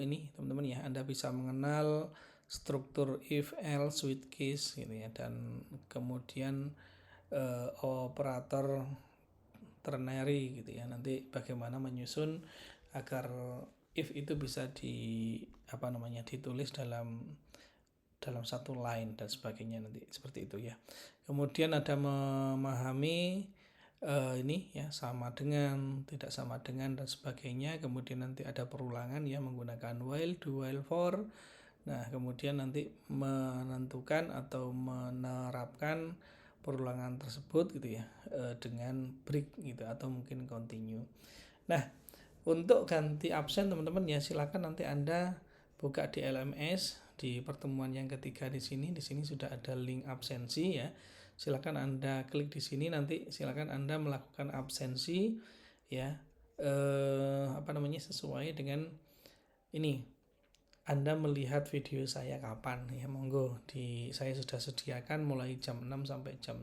ini teman-teman ya, Anda bisa mengenal struktur if, else, with case gitu ya, dan kemudian operator ternary gitu ya. Nanti bagaimana menyusun agar if itu bisa ditulis dalam satu line dan sebagainya, nanti seperti itu ya. Kemudian ada memahami ini ya, sama dengan, tidak sama dengan dan sebagainya. Kemudian nanti ada perulangan ya, menggunakan while, do, while, for. Nah kemudian nanti menentukan atau menerapkan perulangan tersebut gitu ya, dengan break gitu atau mungkin continue. Nah untuk ganti absen teman-teman ya, silakan nanti Anda buka di LMS di pertemuan yang ketiga di sini. Di sini sudah ada link absensi ya. Silakan Anda klik di sini, nanti silakan Anda melakukan absensi ya, sesuai dengan ini. Anda melihat video saya kapan ya, monggo saya sudah sediakan mulai jam 6 sampai jam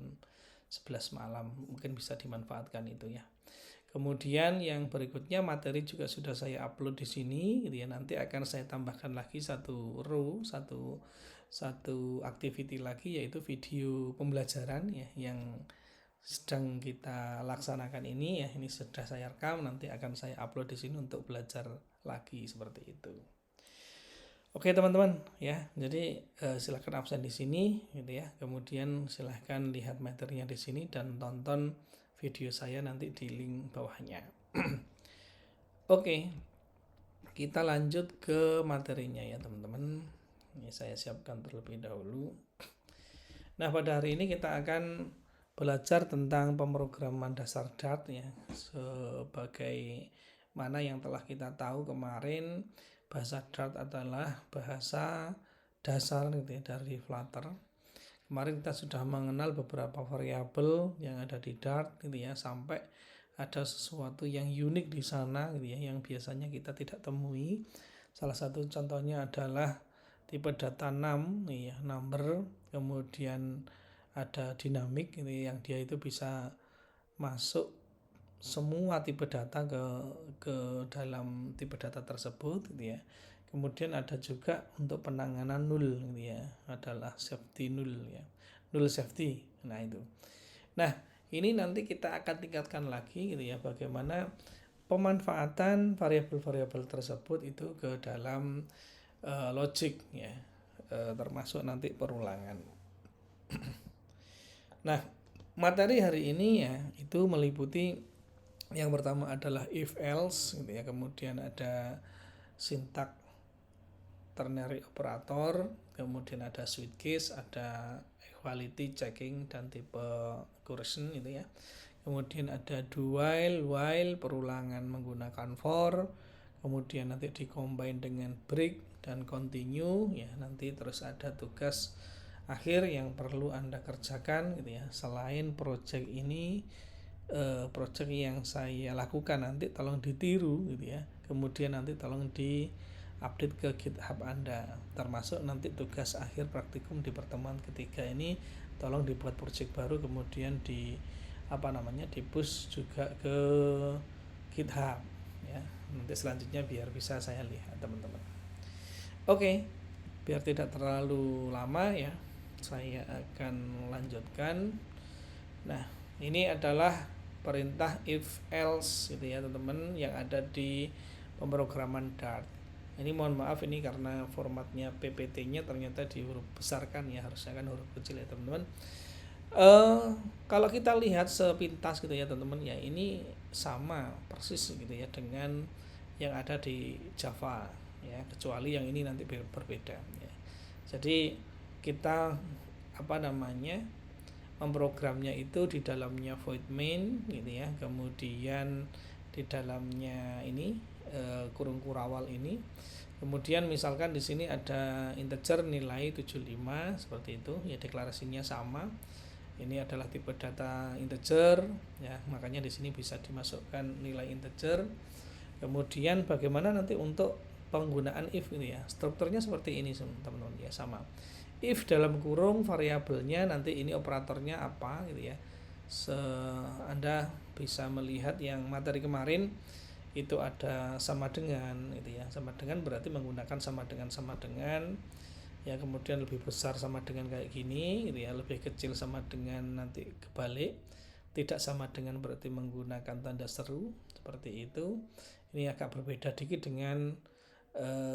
11 malam, mungkin bisa dimanfaatkan itu ya. Kemudian yang berikutnya, materi juga sudah saya upload di sini gitu ya. Nanti akan saya tambahkan lagi satu row, satu activity lagi, yaitu video pembelajaran ya yang sedang kita laksanakan ini ya. Ini sudah saya rekam, nanti akan saya upload di sini untuk belajar lagi seperti itu. Oke teman-teman ya, jadi silahkan absen di sini gitu ya. Kemudian silahkan lihat materinya di sini dan tonton video saya nanti di link bawahnya. Oke, kita lanjut ke materinya ya teman-teman. Ini saya siapkan terlebih dahulu. Nah pada hari ini kita akan belajar tentang pemrograman dasar Dart ya, sebagai mana yang telah kita tahu kemarin. Bahasa Dart adalah bahasa dasar gitu ya, dari Flutter. Kemarin kita sudah mengenal beberapa variabel yang ada di Dart gitu ya, sampai ada sesuatu yang unik di sana gitu ya, yang biasanya kita tidak temui. Salah satu contohnya adalah tipe data num ya, number, kemudian ada dinamik gitu ya, yang dia itu bisa masuk semua tipe data ke dalam tipe data tersebut gitu ya. Kemudian ada juga untuk penanganan null gitu ya, adalah safety null ya, null safety. Nah itu. Nah ini nanti kita akan tingkatkan lagi gitu ya, bagaimana pemanfaatan variabel-variabel tersebut itu ke dalam logic ya, termasuk nanti perulangan. Nah materi hari ini ya itu meliputi yang pertama adalah if else gitu ya, kemudian ada sintak ternary operator, kemudian ada switch case, ada equality checking dan tipe correction gitu ya. Kemudian ada do while, perulangan menggunakan for, kemudian nanti dikombine dengan break dan continue ya. Nanti terus ada tugas akhir yang perlu Anda kerjakan gitu ya. Selain project ini, project yang saya lakukan nanti tolong ditiru gitu ya. Kemudian nanti tolong di update ke GitHub Anda, termasuk nanti tugas akhir praktikum di pertemuan ketiga ini tolong dibuat project baru, kemudian di push juga ke GitHub ya. Nanti selanjutnya biar bisa saya lihat teman-teman. Oke, biar tidak terlalu lama ya, saya akan lanjutkan. Nah ini adalah perintah if else gitu ya teman-teman, yang ada di pemrograman Dart. Ini mohon maaf, ini karena formatnya PPT-nya ternyata di huruf besar kan ya, harusnya kan huruf kecil ya teman-teman. Kalau kita lihat sepintas gitu ya teman-teman ya, ini sama persis gitu ya dengan yang ada di Java ya, kecuali yang ini nanti berbeda ya. Jadi kita memprogramnya itu di dalamnya void main gitu ya, kemudian di dalamnya ini kurung kurawal ini, kemudian misalkan di sini ada integer nilai 75 seperti itu ya, deklarasinya sama. Ini adalah tipe data integer ya, makanya di sini bisa dimasukkan nilai integer. Kemudian bagaimana nanti untuk penggunaan if ini ya, strukturnya seperti ini teman-teman ya, sama. If dalam kurung variabelnya nanti ini operatornya apa gitu ya. Anda bisa melihat yang materi kemarin itu ada sama dengan itu ya. Sama dengan berarti menggunakan sama dengan ya, kemudian lebih besar sama dengan kayak gini gitu ya, lebih kecil sama dengan nanti kebalik, tidak sama dengan berarti menggunakan tanda seru seperti itu. Ini agak berbeda dikit dengan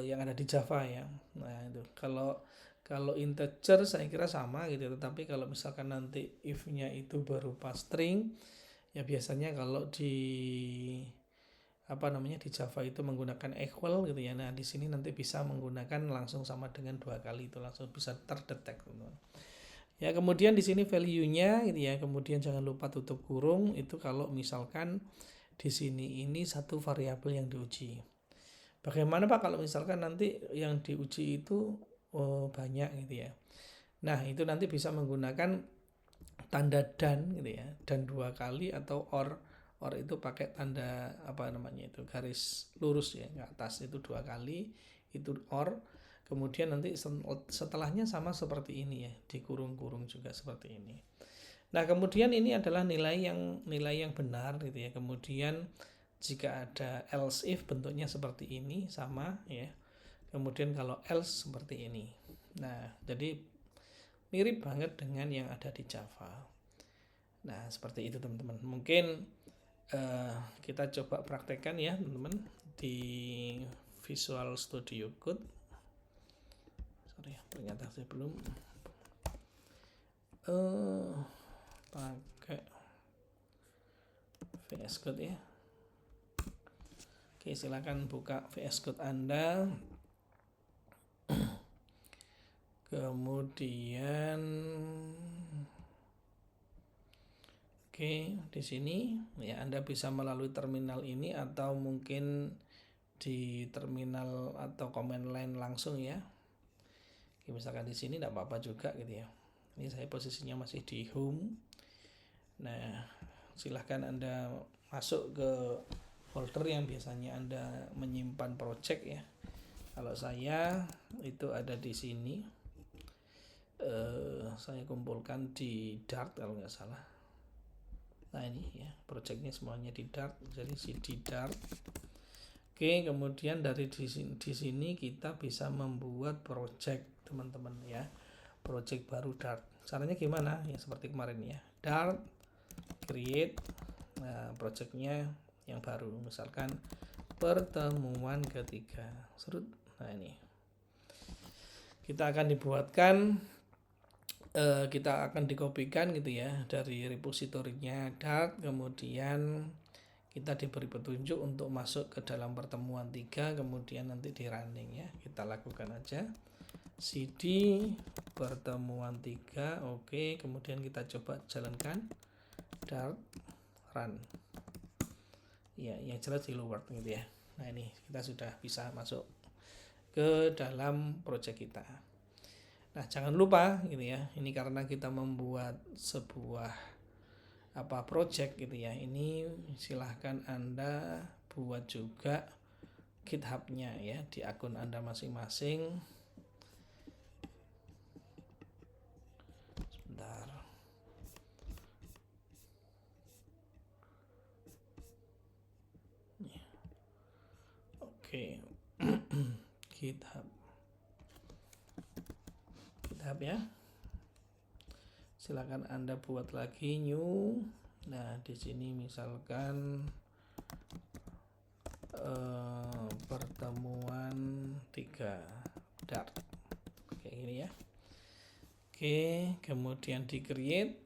yang ada di Java ya. Nah itu kalau integer saya kira sama gitu, tetapi kalau misalkan nanti if-nya itu berupa string ya, biasanya kalau di di Java itu menggunakan equal gitu ya. Nah di sini nanti bisa menggunakan langsung sama dengan 2 kali, itu langsung bisa terdetek teman-teman. Ya kemudian di sini value-nya gitu ya. Kemudian jangan lupa tutup kurung, itu kalau misalkan di sini ini satu variabel yang diuji. Bagaimana Pak kalau misalkan nanti yang diuji itu banyak gitu ya. Nah itu nanti bisa menggunakan tanda dan gitu ya, dan 2 kali, atau or itu pakai tanda itu garis lurus ya, ke atas itu 2 kali, itu or. Kemudian nanti setelahnya sama seperti ini ya, dikurung-kurung juga seperti ini. Nah kemudian ini adalah nilai yang benar gitu ya. Kemudian jika ada else if bentuknya seperti ini sama ya. Kemudian kalau else seperti ini. Nah jadi mirip banget dengan yang ada di Java. Nah seperti itu teman-teman. Mungkin kita coba praktekkan ya teman-teman di Visual Studio Code. Sorry ya, ternyata saya belum pakai VS Code ya. Oke, silakan buka VS Code Anda. Kemudian di sini ya Anda bisa melalui terminal ini, atau mungkin di terminal atau command line langsung ya. Oke, misalkan di sini tidak apa-apa juga gitu ya. Ini saya posisinya masih di home. Nah, silahkan Anda masuk ke folder yang biasanya Anda menyimpan project ya. Kalau saya itu ada di sini. Saya kumpulkan di Dart kalau nggak salah. Nah ini ya, projectnya semuanya di Dart, jadi cd Dart. Oke, kemudian dari di sini kita bisa membuat project teman-teman ya, project baru Dart. Caranya gimana ya, seperti kemarin ya, Dart create. Nah projectnya yang baru, misalkan pertemuan ketiga serut. Nah ini kita akan dibuatkan, kita akan dikopikan gitu ya dari repositorinya Dart. Kemudian kita diberi petunjuk untuk masuk ke dalam pertemuan 3, kemudian nanti di running ya. Kita lakukan aja cd pertemuan 3. Oke, kemudian kita coba jalankan Dart run ya, yang jelas hello world gitu ya. Nah ini kita sudah bisa masuk ke dalam project kita. Nah jangan lupa gitu ya, ini karena kita membuat sebuah project gitu ya, ini silahkan Anda buat juga GitHub-nya ya di akun Anda masing-masing. Sebentar. Oke. GitHub ya, silakan Anda buat lagi new. Nah di sini misalkan pertemuan 3 Dart kayak gini ya. Oke, kemudian di create.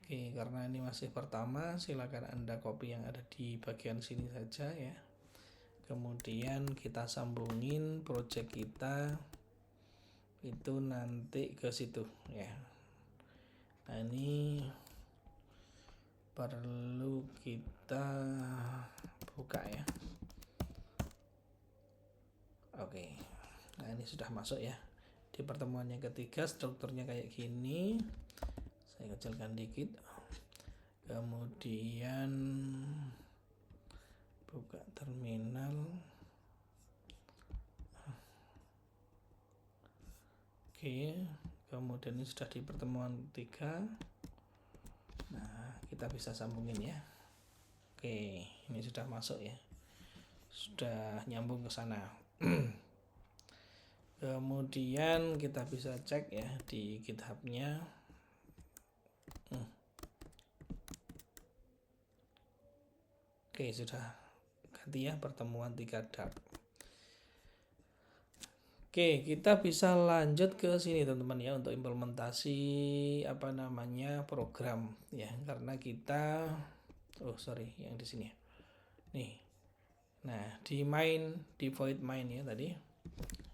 Oke, karena ini masih pertama, silakan Anda copy yang ada di bagian sini saja ya. Kemudian kita sambungin project kita itu nanti ke situ ya. Nah ini perlu kita buka ya. Oke, nah ini sudah masuk ya di pertemuan yang ketiga. Strukturnya kayak gini, saya kecilkan dikit. Kemudian buka terminal. Oke, kemudian ini sudah di pertemuan 3. Nah kita bisa sambungin ya Oke, ini sudah masuk ya, sudah nyambung ke sana. Kemudian kita bisa cek ya di GitHub-nya. Oke, sudah ganti ya, pertemuan 3 Dart. Oke, kita bisa lanjut ke sini teman-teman ya, untuk implementasi program ya, karena kita yang di sini nih. Nah, di void main ya tadi.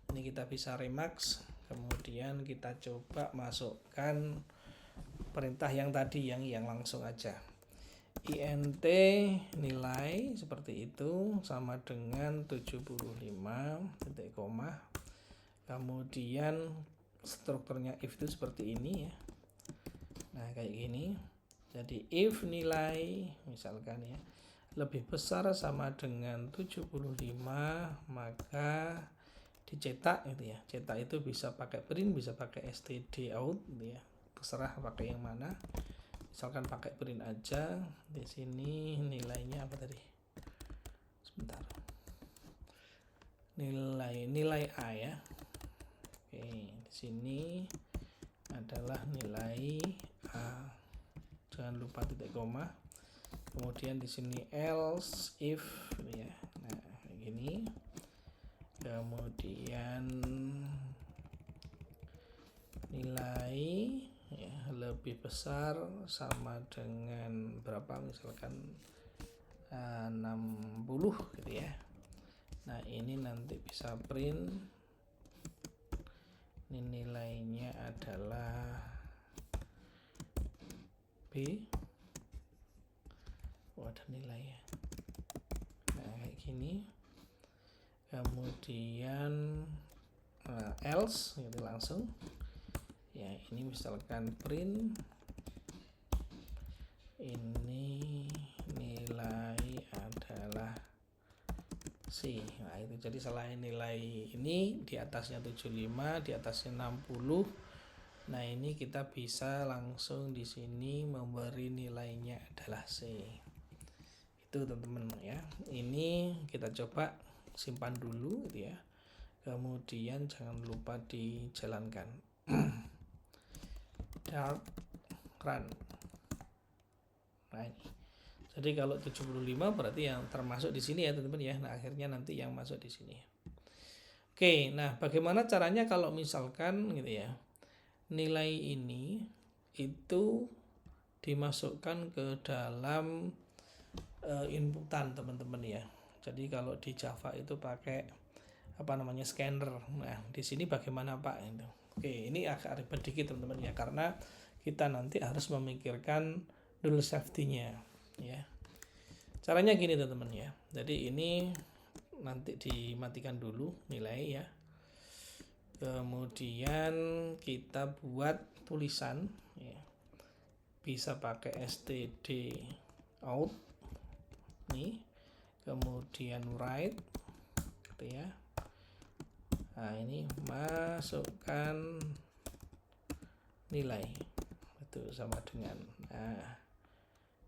Ini kita bisa Remax, kemudian kita coba masukkan perintah yang tadi yang langsung aja. int nilai seperti itu sama dengan 75 titik koma. Kemudian strukturnya if itu seperti ini ya. Nah, kayak gini. Jadi if nilai misalkan ya lebih besar sama dengan 75, maka dicetak gitu ya. Cetak itu bisa pakai print, bisa pakai std out gitu ya. Terserah pakai yang mana. Misalkan pakai print aja. Di sini nilainya apa tadi? Sebentar. Nilai A ya. Oke, di sini adalah nilai A. Jangan lupa titik koma. Kemudian di sini else if ya. Nah, kayak gini. Kemudian nilai ya, lebih besar sama dengan berapa, misalkan 60 gitu ya. Nah, ini nanti bisa print, ini nilainya adalah B. Ada nilai ya. Nah, kayak gini. Kemudian else gitu langsung ya, ini misalkan print ini nilai adalah C. Nah, itu jadi selain nilai ini di atasnya 75, di atasnya 60. Nah, ini kita bisa langsung di sini memberi nilainya adalah C. Itu teman-teman ya. Ini kita coba simpan dulu gitu ya. Kemudian jangan lupa dijalankan. Dart run. Nah, jadi kalau 75 berarti yang termasuk di sini ya teman-teman ya. Nah, akhirnya nanti yang masuk di sini. Oke, nah bagaimana caranya kalau misalkan gitu ya, nilai ini itu dimasukkan ke dalam inputan teman-teman ya. Jadi kalau di Java itu pakai scanner. Nah, di sini bagaimana Pak itu? Oke, ini agak ribet dikit teman-teman ya, karena kita nanti harus memikirkan null safety-nya ya. Caranya gini teman-teman ya. Jadi ini nanti dimatikan dulu nilai ya. Kemudian kita buat tulisan ya. Bisa pakai std out nih. Kemudian write gitu ya. Nah, ini masukkan nilai itu sama dengan. Nah,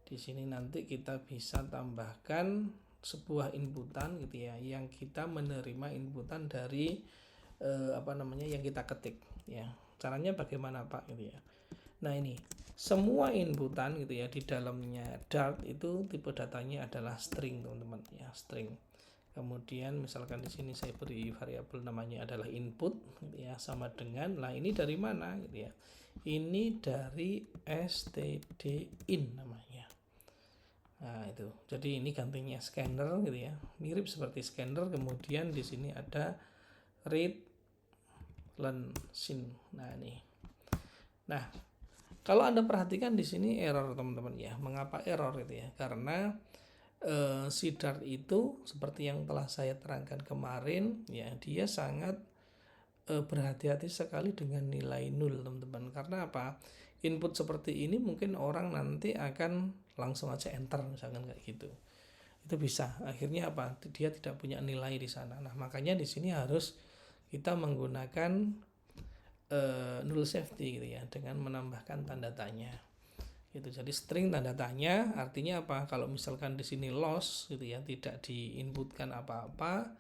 di sini nanti kita bisa tambahkan sebuah inputan gitu ya, yang kita menerima inputan dari yang kita ketik ya. Caranya bagaimana Pak gitu ya. Nah, ini semua inputan gitu ya, di dalamnya Dart itu tipe datanya adalah string teman-teman ya, string. Kemudian misalkan di sini saya beri variabel namanya adalah input gitu ya, sama dengan, lah ini dari mana gitu ya. Ini dari stdin namanya. Nah, itu. Jadi ini gantinya scanner gitu ya. Mirip seperti scanner, kemudian di sini ada read learn sin. Nah, ini. Nah, kalau Anda perhatikan di sini error teman-teman ya. Mengapa error gitu ya? Karena si Dart itu seperti yang telah saya terangkan kemarin ya, dia sangat berhati-hati sekali dengan nilai nul teman-teman. Karena apa? Input seperti ini mungkin orang nanti akan langsung aja enter misalkan kayak gitu. Itu bisa. Akhirnya apa? Dia tidak punya nilai di sana. Nah, makanya di sini harus kita menggunakan null safety gitu ya, dengan menambahkan tanda tanya. Itu jadi string tanda tanya artinya apa? Kalau misalkan di sini loss gitu ya, tidak diinputkan apa-apa,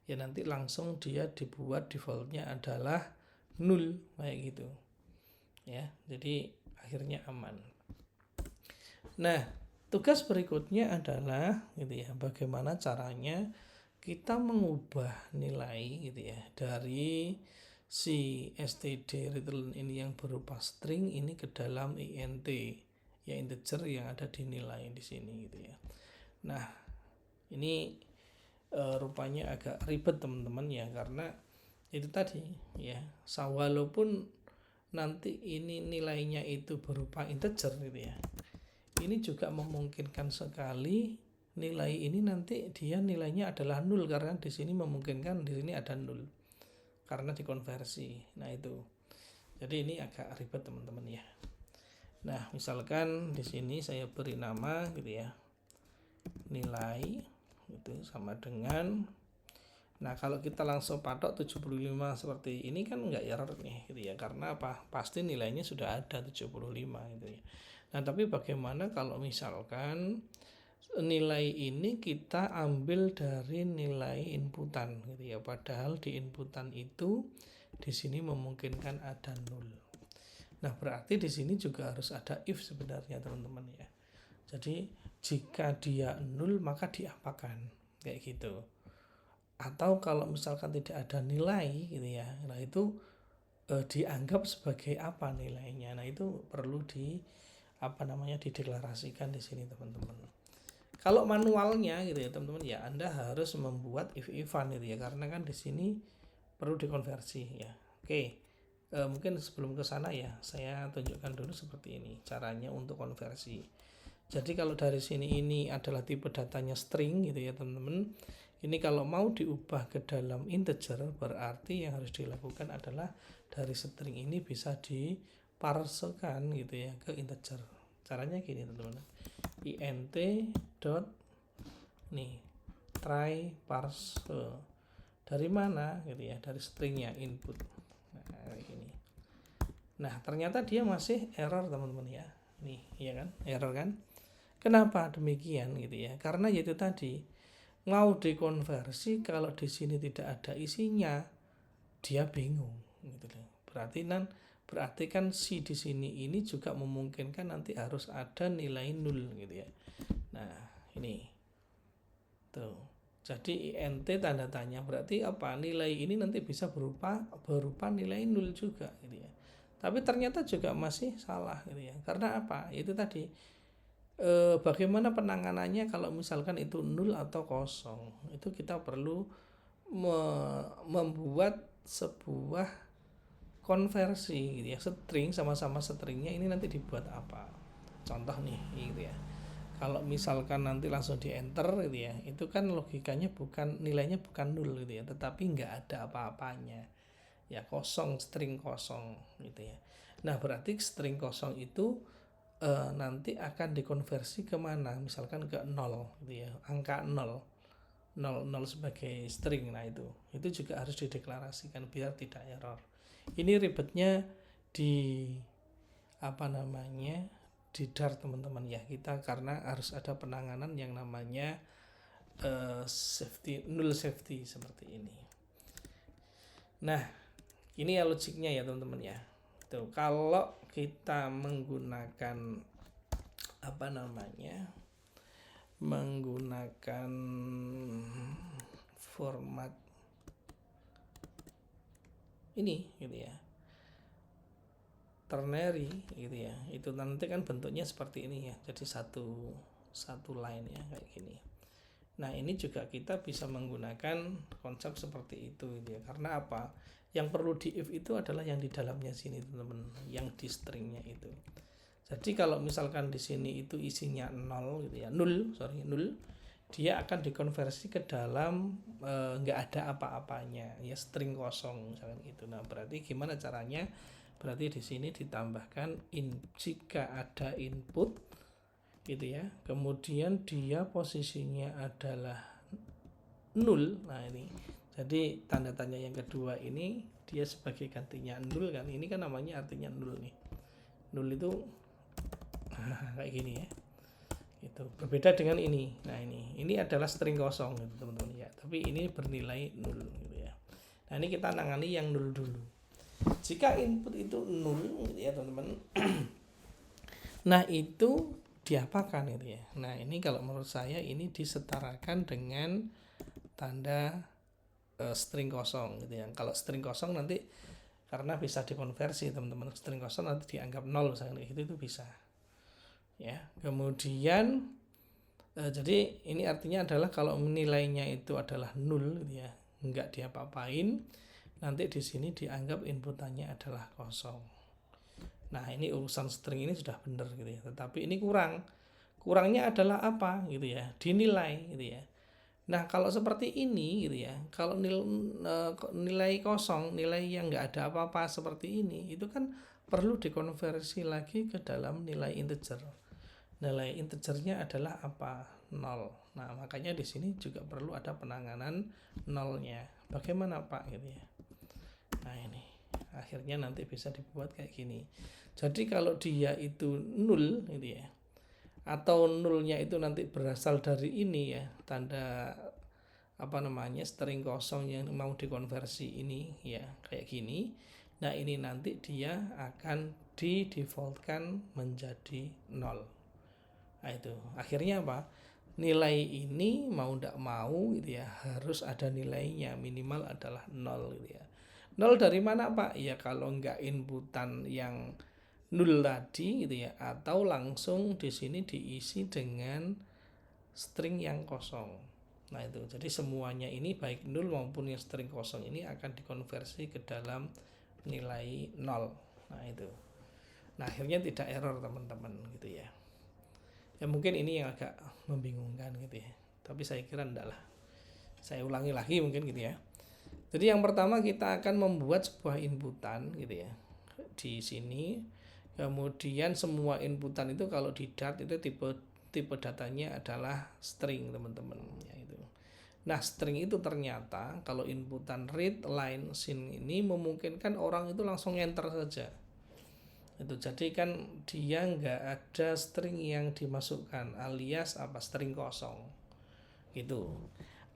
ya nanti langsung dia dibuat defaultnya adalah null kayak gitu. Ya, jadi akhirnya aman. Nah, tugas berikutnya adalah gitu ya, bagaimana caranya kita mengubah nilai gitu ya dari si std return ini yang berupa string ini ke dalam int ya, integer yang ada di nilai di sini gitu ya. Nah, ini rupanya agak ribet teman-teman ya, karena itu tadi ya, walaupun nanti ini nilainya itu berupa integer gitu ya, ini juga memungkinkan sekali nilai ini nanti dia nilainya adalah nol, karena di sini memungkinkan di sini ada nol karena dikonversi. Nah itu, jadi ini agak ribet teman-teman ya. Nah misalkan di sini saya beri nama gitu ya, nilai itu sama dengan, nah kalau kita langsung patok 75 seperti ini kan nggak error nih gitu ya, karena apa? Pasti nilainya sudah ada 75 gitu ya. Nah tapi bagaimana kalau misalkan nilai ini kita ambil dari nilai inputan gitu ya, padahal di inputan itu di sini memungkinkan ada nol. Nah berarti di sini juga harus ada if sebenarnya teman-teman ya. Jadi jika dia nol maka diapakan kayak gitu. Atau kalau misalkan tidak ada nilai gitu ya, nah itu dianggap sebagai apa nilainya. Nah itu perlu dideklarasikan di sini teman-teman. Kalau manualnya gitu ya teman-teman ya, Anda harus membuat if-ifan gitu ya, karena kan di sini perlu dikonversi ya. Oke, mungkin sebelum ke sana ya, saya tunjukkan dulu seperti ini caranya untuk konversi. Jadi kalau dari sini ini adalah tipe datanya string gitu ya teman-teman. Ini kalau mau diubah ke dalam integer, berarti yang harus dilakukan adalah dari string ini bisa diparsekan gitu ya ke integer. Caranya gini teman-teman, int dot nih try parse dari mana gitu ya, dari stringnya input. Nah kayak gini. Nah ternyata dia masih error teman-teman ya, nih ya kan, error kan. Kenapa demikian gitu ya, karena yaitu tadi mau dikonversi kalau di sini tidak ada isinya dia bingung gitu loh. Berarti kan si di sini ini juga memungkinkan nanti harus ada nilai nol gitu ya. Nah ini tuh, jadi int tanda tanya berarti apa, nilai ini nanti bisa berupa nilai nol juga gitu ya. Tapi ternyata juga masih salah gitu ya, karena apa, itu tadi bagaimana penanganannya kalau misalkan itu nol atau kosong. Itu kita perlu membuat sebuah konversi gitu ya, string sama-sama stringnya ini nanti dibuat apa. Contoh nih gitu ya, kalau misalkan nanti langsung di enter gitu ya, itu kan logikanya nilainya bukan nol gitu ya, tetapi nggak ada apa-apanya ya, kosong, string kosong gitu ya. Nah berarti string kosong itu nanti akan dikonversi kemana, misalkan ke 0 gitu ya, angka 0 sebagai string. Nah itu juga harus dideklarasikan biar tidak error. Ini ribetnya di di DAR teman-teman ya kita, karena harus ada penanganan yang namanya null safety seperti ini. Nah ini ya logiknya ya teman-teman ya. Tuh, kalau kita menggunakan menggunakan format ini gitu ya, ternary gitu ya, itu nanti kan bentuknya seperti ini ya, jadi satu line ya kayak gini. Nah ini juga kita bisa menggunakan konsep seperti itu gitu ya, karena apa, yang perlu di if itu adalah yang di dalamnya sini teman-teman, yang di stringnya itu. Jadi kalau misalkan di sini itu isinya 0 gitu ya, 0, dia akan dikonversi ke dalam nggak ada apa-apanya ya, string kosong misalkan gitu. Nah berarti gimana caranya, berarti di sini ditambahkan jika ada input gitu ya, kemudian dia posisinya adalah 0. Nah ini jadi tanda tanya yang kedua ini dia sebagai gantinya 0 kan, ini kan namanya artinya 0 nih. 0 itu Nah, kayak gini ya. Itu berbeda dengan ini. Nah, ini adalah string kosong gitu teman-teman ya. Tapi ini bernilai 0 gitu ya. Nah, ini kita tangani yang 0 dulu. Jika input itu 0 gitu ya, teman-teman. Nah, itu diapakan gitu ya. Nah, ini kalau menurut saya ini disetarakan dengan tanda string kosong gitu ya. Kalau string kosong nanti karena bisa dikonversi teman-teman, string kosong nanti dianggap 0 misalnya itu bisa. Ya. Kemudian jadi ini artinya adalah kalau nilainya itu adalah 0 gitu ya, enggak diapa-apain, nanti di sini dianggap inputannya adalah kosong. Nah, ini urusan string ini sudah benar gitu ya. Tetapi ini kurangnya adalah apa gitu ya, dinilai gitu ya. Nah, kalau seperti ini gitu ya, kalau nilai kosong, nilai yang nggak ada apa-apa seperti ini, itu kan perlu dikonversi lagi ke dalam nilai integer. Nilai integernya adalah apa? 0. Nah, makanya di sini juga perlu ada penanganan nolnya. Bagaimana Pak gitu ya. Nah, ini akhirnya nanti bisa dibuat kayak gini. Jadi kalau dia itu 0 gitu ya, atau nolnya itu nanti berasal dari ini ya, tanda string kosong yang mau dikonversi ini ya, kayak gini. Nah, ini nanti dia akan di defaultkan menjadi 0. Nah, itu akhirnya apa, nilai ini mau tidak mau gitu ya, harus ada nilainya, minimal adalah 0 gitu ya. 0 dari mana Pak? Ya kalau enggak inputan yang 0 tadi gitu ya, atau langsung di sini diisi dengan string yang kosong. Nah, itu jadi semuanya ini baik 0 maupun yang string kosong ini akan dikonversi ke dalam nilai 0. Nah, itu. Nah, akhirnya tidak error teman-teman gitu ya. Ya mungkin ini yang agak membingungkan gitu ya. Tapi saya kira enggak lah. Saya ulangi lagi mungkin gitu ya. Jadi yang pertama kita akan membuat sebuah inputan gitu ya. Di sini kemudian semua inputan itu kalau di Dart itu tipe datanya adalah string teman-teman ya itu. Nah, string itu ternyata kalau inputan read line sin ini memungkinkan orang itu langsung enter saja. Itu jadi kan dia nggak ada string yang dimasukkan alias string kosong. Gitu.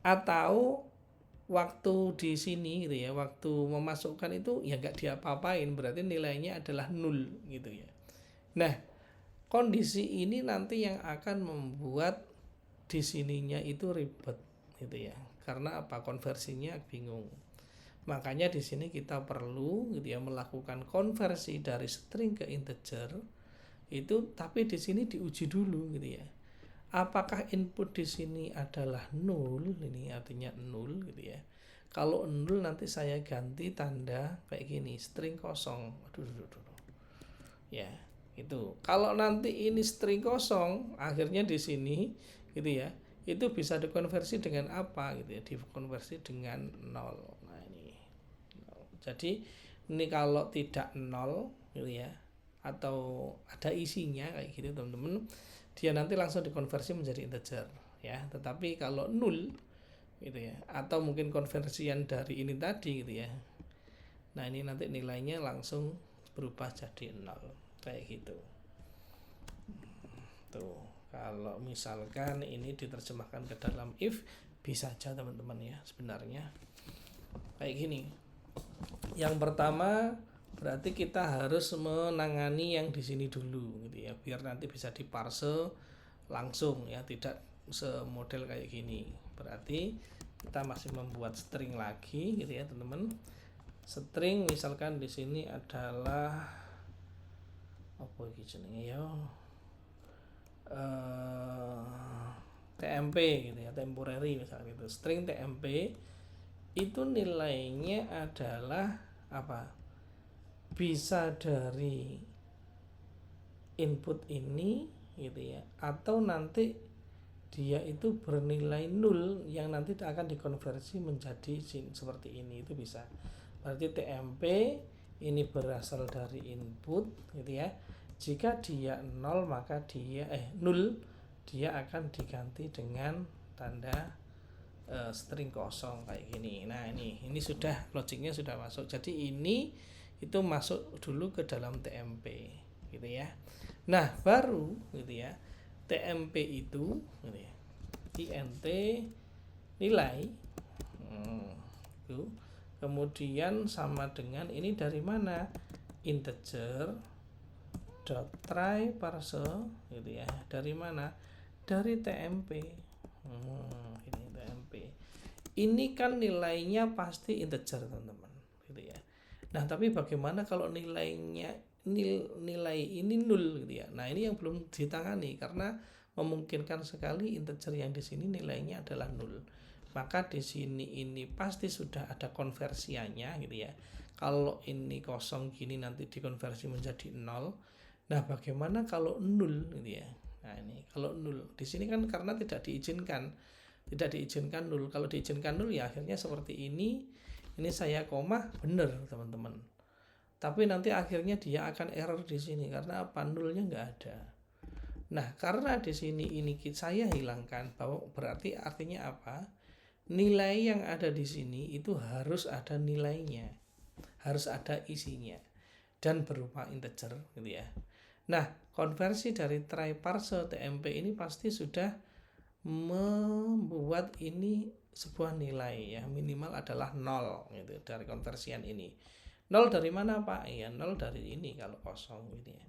Atau waktu di sini gitu ya, waktu memasukkan itu ya nggak diapa-apain, berarti nilainya adalah 0 gitu ya. Nah, kondisi ini nanti yang akan membuat di sininya itu ribet gitu ya. Karena apa? Konversinya bingung. Makanya di sini kita perlu gitu ya melakukan konversi dari string ke integer itu, tapi di sini diuji dulu gitu ya. Apakah input di sini adalah 0? Ini artinya 0 gitu ya. Kalau 0 nanti saya ganti tanda kayak gini, string kosong. Ya, itu. Kalau nanti ini string kosong, akhirnya di sini gitu ya. Itu bisa dikonversi dengan apa gitu ya? Dikonversi dengan 0. Nah, ini. Jadi ini kalau tidak 0 gitu ya, atau ada isinya kayak gitu teman-teman, dia nanti langsung dikonversi menjadi integer ya. Tetapi kalau 0 gitu ya, atau mungkin konversian dari ini tadi gitu ya, nah ini nanti nilainya langsung berubah jadi 0 kayak gitu. Tuh, kalau misalkan ini diterjemahkan ke dalam if, bisa aja teman-teman ya sebenarnya kayak gini. Yang pertama berarti kita harus menangani yang di sini dulu gitu ya, biar nanti bisa diparse langsung ya, tidak semodel kayak gini. Berarti kita masih membuat string lagi gitu ya teman-teman. String misalkan di sini adalah apa iki jenenge ya, TMP gitu ya, temporary misalnya itu. String TMP itu nilainya adalah apa? Bisa dari input ini gitu ya, atau nanti dia itu bernilai 0 yang nanti akan dikonversi menjadi seperti ini, itu bisa. Berarti TMP ini berasal dari input gitu ya. Jika dia 0 maka dia 0 dia akan diganti dengan tanda string kosong kayak gini. Nah, ini sudah logiknya sudah masuk. Jadi ini itu masuk dulu ke dalam TMP gitu ya. Nah baru gitu ya, TMP itu gitu ya, int nilai itu kemudian sama dengan ini dari mana, integer dot try parse gitu ya, dari mana, dari TMP. Ini TMP ini kan nilainya pasti integer teman-teman gitu ya. Nah tapi bagaimana kalau nilainya nilai ini nol gitu ya. Nah ini yang belum ditangani karena memungkinkan sekali integer yang di sini nilainya adalah nol. Maka di sini ini pasti sudah ada konversiannya gitu ya. Kalau ini kosong gini nanti dikonversi menjadi nol. Nah bagaimana kalau nol gitu ya. Nah ini kalau nol di sini kan karena tidak diizinkan nol. Kalau diizinkan nol ya akhirnya seperti ini saya koma bener teman-teman, tapi nanti akhirnya dia akan error di sini karena apa, nolnya nggak ada. Nah karena di sini ini saya hilangkan, bahwa berarti artinya apa, nilai yang ada di sini itu harus ada nilainya, harus ada isinya dan berupa integer gitu ya. Nah konversi dari try parse TMP ini pasti sudah membuat ini sebuah nilai ya, minimal adalah 0 gitu dari konversian ini. 0 dari mana Pak? Ya 0 dari ini kalau kosong gitu ya.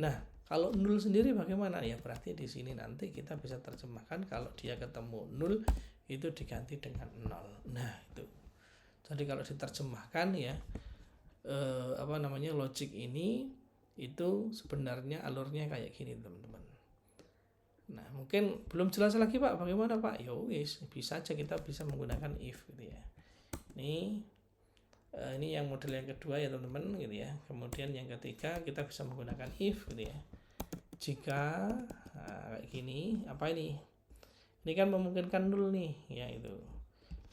Nah kalau 0 sendiri bagaimana ya, berarti di sini nanti kita bisa terjemahkan kalau dia ketemu 0 itu diganti dengan 0. Nah itu jadi kalau diterjemahkan ya logik ini itu sebenarnya alurnya kayak gini teman-teman. Nah mungkin belum jelas lagi Pak, bagaimana Pak? Ya wis, bisa aja kita bisa menggunakan if gitu ya. Ini yang model yang kedua ya teman-teman gitu ya. Kemudian yang ketiga kita bisa menggunakan if gitu ya. Jika kayak gini, apa ini? Ini kan memungkinkan nol nih ya itu.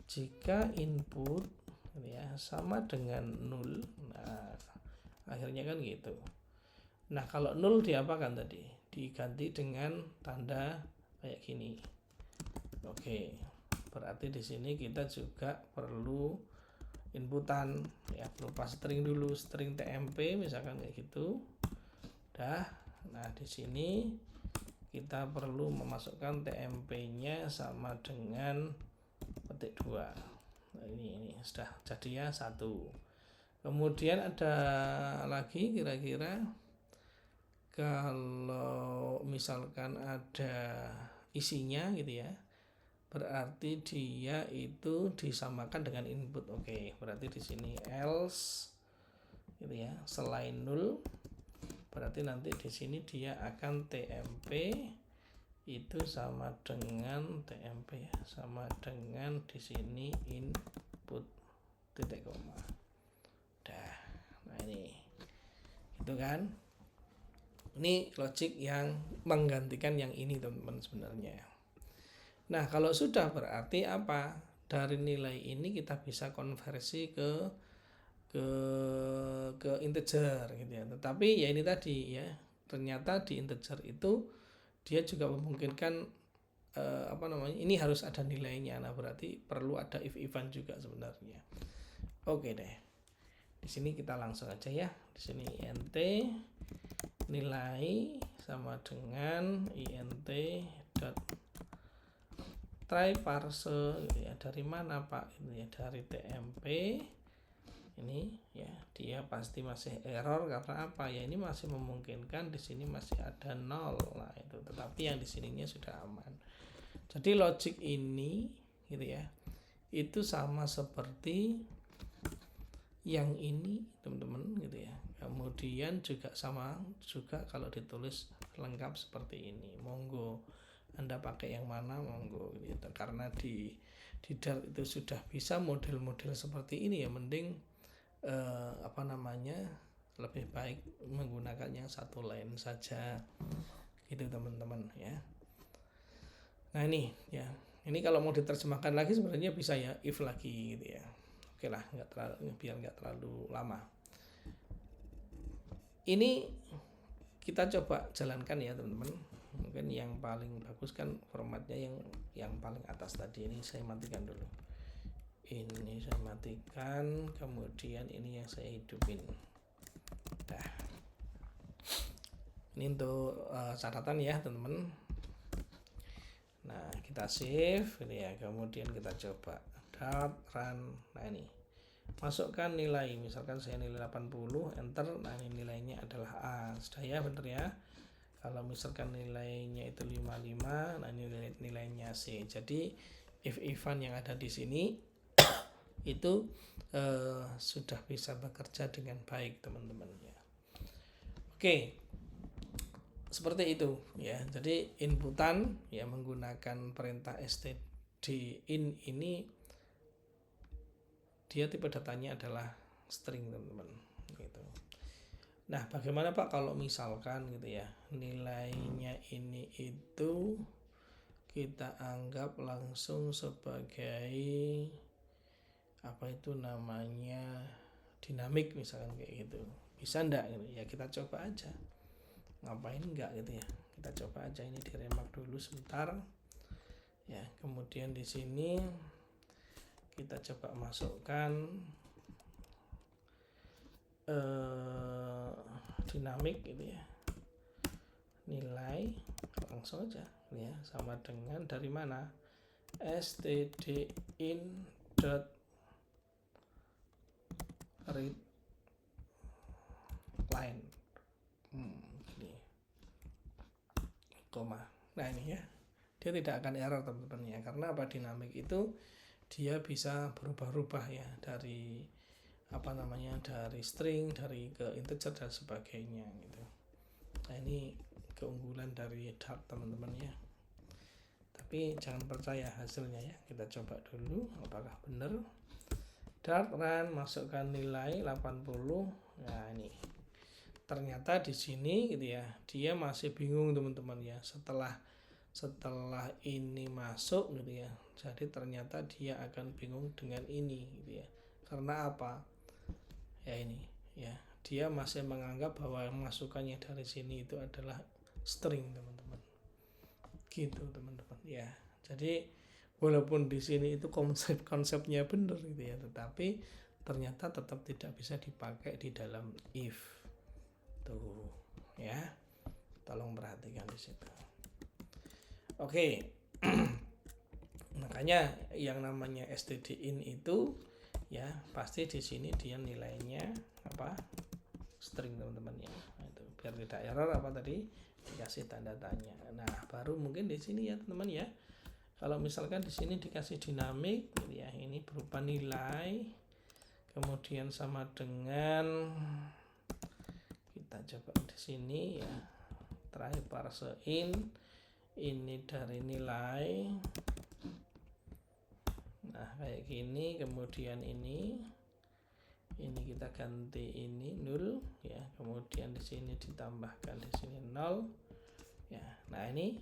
Jika input gitu ya sama dengan nol, nah akhirnya kan gitu. Nah kalau nol diapakan tadi? Diganti dengan tanda kayak gini. Oke, berarti di sini kita juga perlu inputan ya, berupa string dulu, string TMP misalkan kayak gitu. Nah di sini kita perlu memasukkan TMP-nya sama dengan petik 2. Nah, ini sudah jadi ya 1. Kemudian ada lagi kira-kira kalau misalkan ada isinya gitu ya, berarti dia itu disamakan dengan input. Oke, berarti di sini else gitu ya, selain nol berarti nanti di sini dia akan TMP itu sama dengan TMP ya, sama dengan di sini input titik koma. Nah ini itu kan, ini logik yang menggantikan yang ini teman-teman sebenarnya. Nah kalau sudah berarti apa, dari nilai ini kita bisa konversi ke integer gitu ya. Tetapi ya ini tadi ya, ternyata di integer itu dia juga memungkinkan ini harus ada nilainya. Nah berarti perlu ada if-ifan juga sebenarnya. Oke deh, di sini kita langsung aja ya. Di sini int nilai sama dengan int dot try parse gitu ya. Dari mana Pak? Ini ya dari TMP. Ini ya, dia pasti masih error karena apa ya, ini masih memungkinkan di sini masih ada 0. Nah itu, tetapi yang di sininya sudah aman. Jadi logik ini gitu ya, itu sama seperti yang ini teman-teman gitu ya. Kemudian juga sama juga kalau ditulis lengkap seperti ini, monggo Anda pakai yang mana monggo gitu. Karena di Dart itu sudah bisa model-model seperti ini ya, mending lebih baik menggunakan yang satu line saja gitu teman-teman ya. Nah ini ya, ini kalau mau diterjemahkan lagi sebenarnya bisa ya if lagi gitu ya. Oke lah, biar nggak terlalu lama. Ini kita coba jalankan ya teman-teman. Mungkin yang paling bagus kan formatnya yang paling atas tadi. Ini saya matikan dulu. Ini saya matikan, kemudian ini yang saya hidupin. Ini untuk catatan ya teman-teman. Nah kita save ini ya, kemudian kita coba dart run. Nah ini masukkan nilai, misalkan saya nilai 80, enter. Nah ini nilainya adalah A, sudah ya, bener ya. Kalau misalkan nilainya itu 55, nah ini nilainya C. Jadi if-ifan yang ada di sini itu sudah bisa bekerja dengan baik teman-teman ya. Oke, seperti itu ya. Jadi inputan ya menggunakan perintah stdin ini, dia tipe datanya adalah string teman-teman gitu. Nah bagaimana Pak kalau misalkan gitu ya, nilainya ini itu kita anggap langsung sebagai apa itu namanya, dinamik misalkan kayak gitu, bisa enggak gitu ya. Kita coba aja, ngapain enggak gitu ya, kita coba aja. Ini diremark dulu sebentar ya, kemudian di sini kita coba masukkan dinamik gitu ya, nilai langsung aja ya, sama dengan dari mana, stdin dot read line ini koma. Nah ini ya, dia tidak akan error teman-teman ya, karena apa, dinamik itu dia bisa berubah-ubah ya, dari apa namanya, dari string, dari ke integer dan sebagainya gitu. Nah ini keunggulan dari Dart teman-teman ya, tapi jangan percaya hasilnya ya, kita coba dulu apakah benar. Dart run, masukkan nilai 80. Nah ini ternyata di sini gitu ya, dia masih bingung teman-teman ya, setelah ini masuk gitu ya. Jadi ternyata dia akan bingung dengan ini gitu ya. Karena apa? Ya ini ya, dia masih menganggap bahwa masukannya dari sini itu adalah string teman-teman. Gitu teman-teman ya. Jadi walaupun di sini itu konsepnya benar gitu ya, tetapi ternyata tetap tidak bisa dipakai di dalam if. Tuh ya. Tolong perhatikan di situ. Oke. Makanya yang namanya stdin itu ya pasti di sini dia nilainya apa, string teman-teman ya. Nah, itu biar tidak error apa tadi, dikasih tanda tanya. Nah baru mungkin di sini ya teman-teman ya, kalau misalkan di sini dikasih dinamik gitu ya, ini berupa nilai, kemudian sama dengan, kita coba di sini ya, try parse in, ini dari nilai. Nah kayak gini, kemudian ini kita ganti ini 0 ya, kemudian di sini ditambahkan di sini 0 ya. Nah ini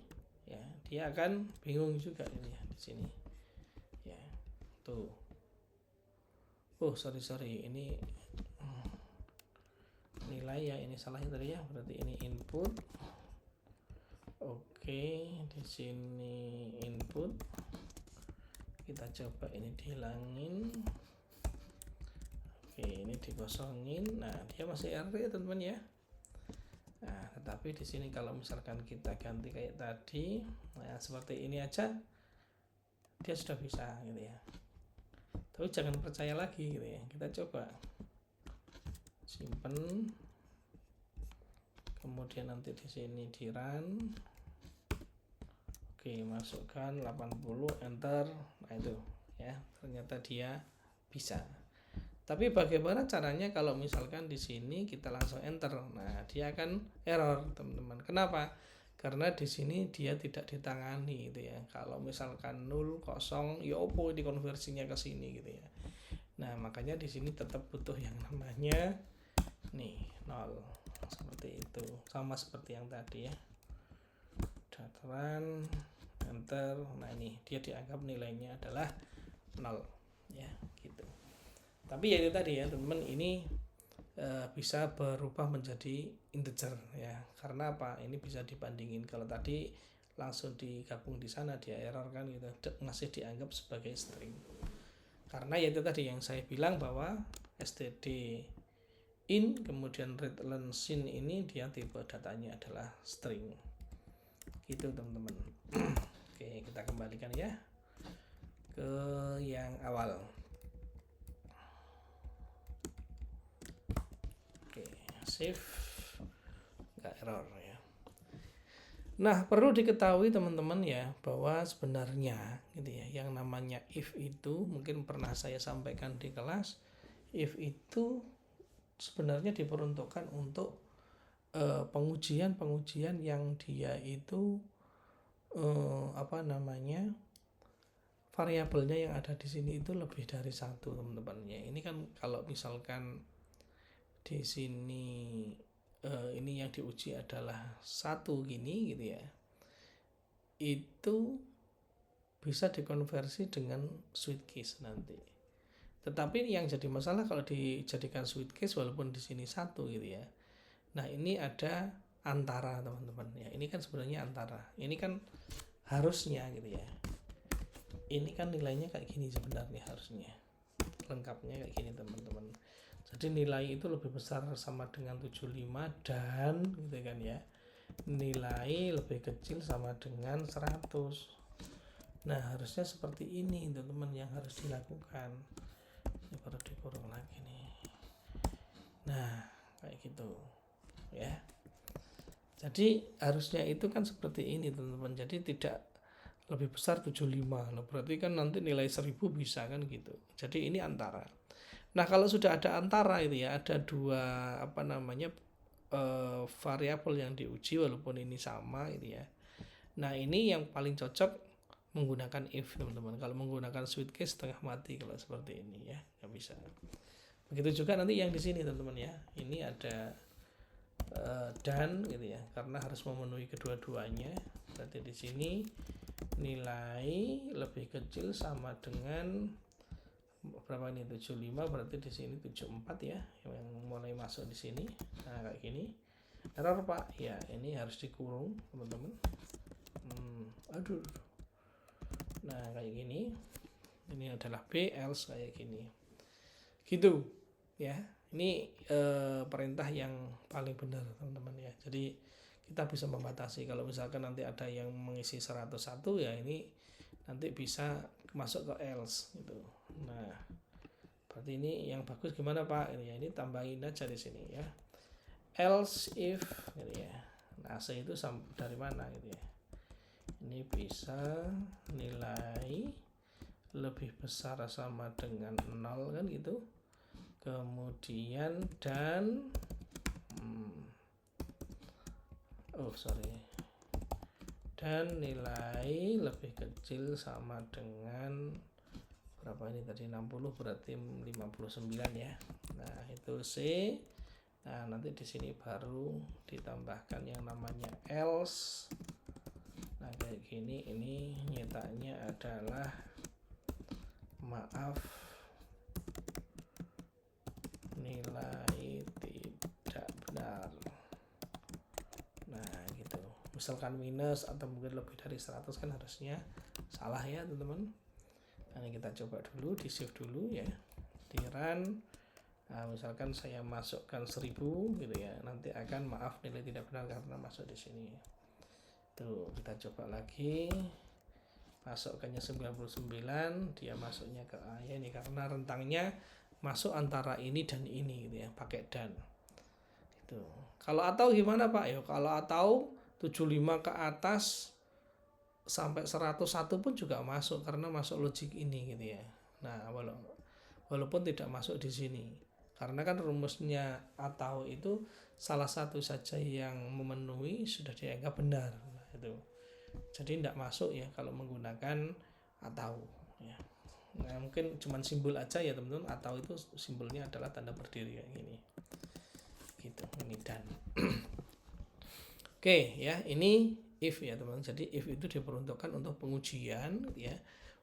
ya, dia akan bingung juga ini ya di sini ya. Tuh, sorry ini nilai ya, ini salahnya tadi ya, berarti ini input. Oke, di sini input, kita coba ini dihilangin. Oke, ini dikosongin. Nah dia masih error ya teman-teman ya. Nah tetapi di sini kalau misalkan kita ganti kayak tadi, nah seperti ini aja, dia sudah bisa gitu ya. Tapi jangan percaya lagi gitu ya, kita coba simpen, kemudian nanti di sini di run. Oke, masukkan 80, enter. Nah itu ya, ternyata dia bisa. Tapi bagaimana caranya kalau misalkan di sini kita langsung enter? Nah dia akan error teman-teman. Kenapa? Karena di sini dia tidak ditangani gitu ya. Kalau misalkan 0, 0, ya opo dikonversinya ke sini gitu ya. Nah makanya di sini tetap butuh yang namanya nih 0 seperti itu, sama seperti yang tadi ya. Dataran enter. Nah ini dia dianggap nilainya adalah 0 ya gitu. Tapi ya itu tadi ya teman-teman, ini bisa berubah menjadi integer ya. Karena apa? Ini bisa dibandingin. Kalau tadi langsung digabung di sana dia error kan gitu, masih dianggap sebagai string. Karena ya itu tadi yang saya bilang bahwa stdin int, kemudian readline sin ini dia tipe datanya adalah string. Gitu teman-teman. Oke, kita kembalikan ya ke yang awal. Oke, save, nggak error ya. Nah, perlu diketahui teman-teman ya bahwa sebenarnya gitu ya, yang namanya if itu mungkin pernah saya sampaikan di kelas, if itu sebenarnya diperuntukkan untuk pengujian yang dia itu variabelnya yang ada di sini itu lebih dari satu teman-teman ya. Ini kan kalau misalkan di sini ini yang diuji adalah satu gini gitu ya, itu bisa dikonversi dengan switch case nanti. Tetapi yang jadi masalah kalau dijadikan switch case walaupun di sini satu gitu ya. Nah ini ada antara teman-teman ya. Ini kan sebenarnya antara. Ini kan harusnya gitu ya. Ini kan nilainya kayak gini sebenarnya harusnya. Lengkapnya kayak gini teman-teman. Jadi nilai itu lebih besar sama dengan 75 dan gitu kan ya. Nilai lebih kecil sama dengan 100. Nah harusnya seperti ini teman-teman yang harus dilakukan. Ini baru dikurung lagi nih. Nah kayak gitu ya. Jadi harusnya itu kan seperti ini teman-teman. Jadi tidak lebih besar 75. Nah berarti kan nanti nilai 1000 bisa kan gitu. Jadi ini antara. Nah kalau sudah ada antara itu ya, ada dua variabel yang diuji walaupun ini sama gitu ya. Nah ini yang paling cocok menggunakan if teman-teman. Kalau menggunakan switch case setengah mati kalau seperti ini ya, nggak bisa. Begitu juga nanti yang di sini teman-teman ya. Ini ada dan gitu ya, karena harus memenuhi kedua-duanya. Berarti di sini nilai lebih kecil sama dengan berapa ini 75, berarti di sini 74 ya yang mulai masuk di sini. Nah kayak gini. Error Pak ya, ini harus dikurung teman-teman. Aduh. Nah kayak gini. Ini adalah B else kayak gini. Gitu ya. Ini perintah yang paling benar teman-teman ya. Jadi kita bisa membatasi kalau misalkan nanti ada yang mengisi 101 ya, ini nanti bisa masuk ke else gitu. Nah berarti ini yang bagus gimana Pak ini ya, ini tambahin aja di sini ya, else if gitu ya. Nah C itu dari mana gitu ya, ini bisa nilai lebih besar sama dengan 0 kan gitu, kemudian dan dan nilai lebih kecil sama dengan berapa ini tadi 60 berarti 59 ya. Nah itu C. Nah nanti di sini baru ditambahkan yang namanya else. Nah kayak gini, ini nyetaknya adalah maaf nilai tidak benar. Nah gitu, misalkan minus atau mungkin lebih dari 100 kan harusnya salah ya teman-teman. Nah ini kita coba dulu, di save dulu ya, di run. Nah misalkan saya masukkan 1000 gitu ya, nanti akan maaf nilai tidak benar karena masuk di sini. Tuh kita coba lagi, masukkannya 99, dia masuknya ke A ya, ini karena rentangnya masuk antara ini dan ini gitu ya, pakai dan. Itu. Kalau atau gimana Pak? Ya kalau atau 75 ke atas sampai 101 pun juga masuk karena masuk logik ini gitu ya. Nah, walaupun tidak masuk di sini. Karena kan rumusnya atau itu salah satu saja yang memenuhi sudah dianggap benar. Nah, itu. Jadi tidak masuk ya kalau menggunakan atau ya. Nah, mungkin cuman simbol aja ya teman-teman, atau itu simbolnya adalah tanda berdiri kayak gini. Gitu, ini dan. Oke ya, ini if ya teman-teman. Jadi if itu diperuntukkan untuk pengujian ya,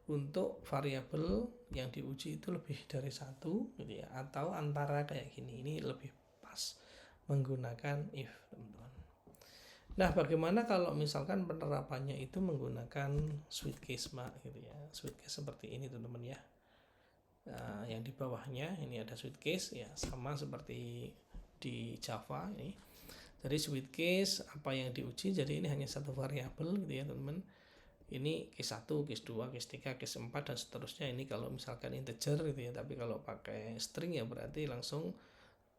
untuk variabel yang diuji itu lebih dari satu gitu ya, atau antara kayak gini. Ini lebih pas menggunakan if teman-teman. Nah bagaimana kalau misalkan penerapannya itu menggunakan switch case gitu ya, switch case seperti ini teman-teman ya. Nah, yang di bawahnya ini ada switch case ya, sama seperti di Java ini. Jadi switch case apa yang diuji, jadi ini hanya satu variabel gitu ya teman-teman. Ini case 1, case 2, case 3, case 4 dan seterusnya. Ini kalau misalkan integer gitu ya, tapi kalau pakai string ya berarti langsung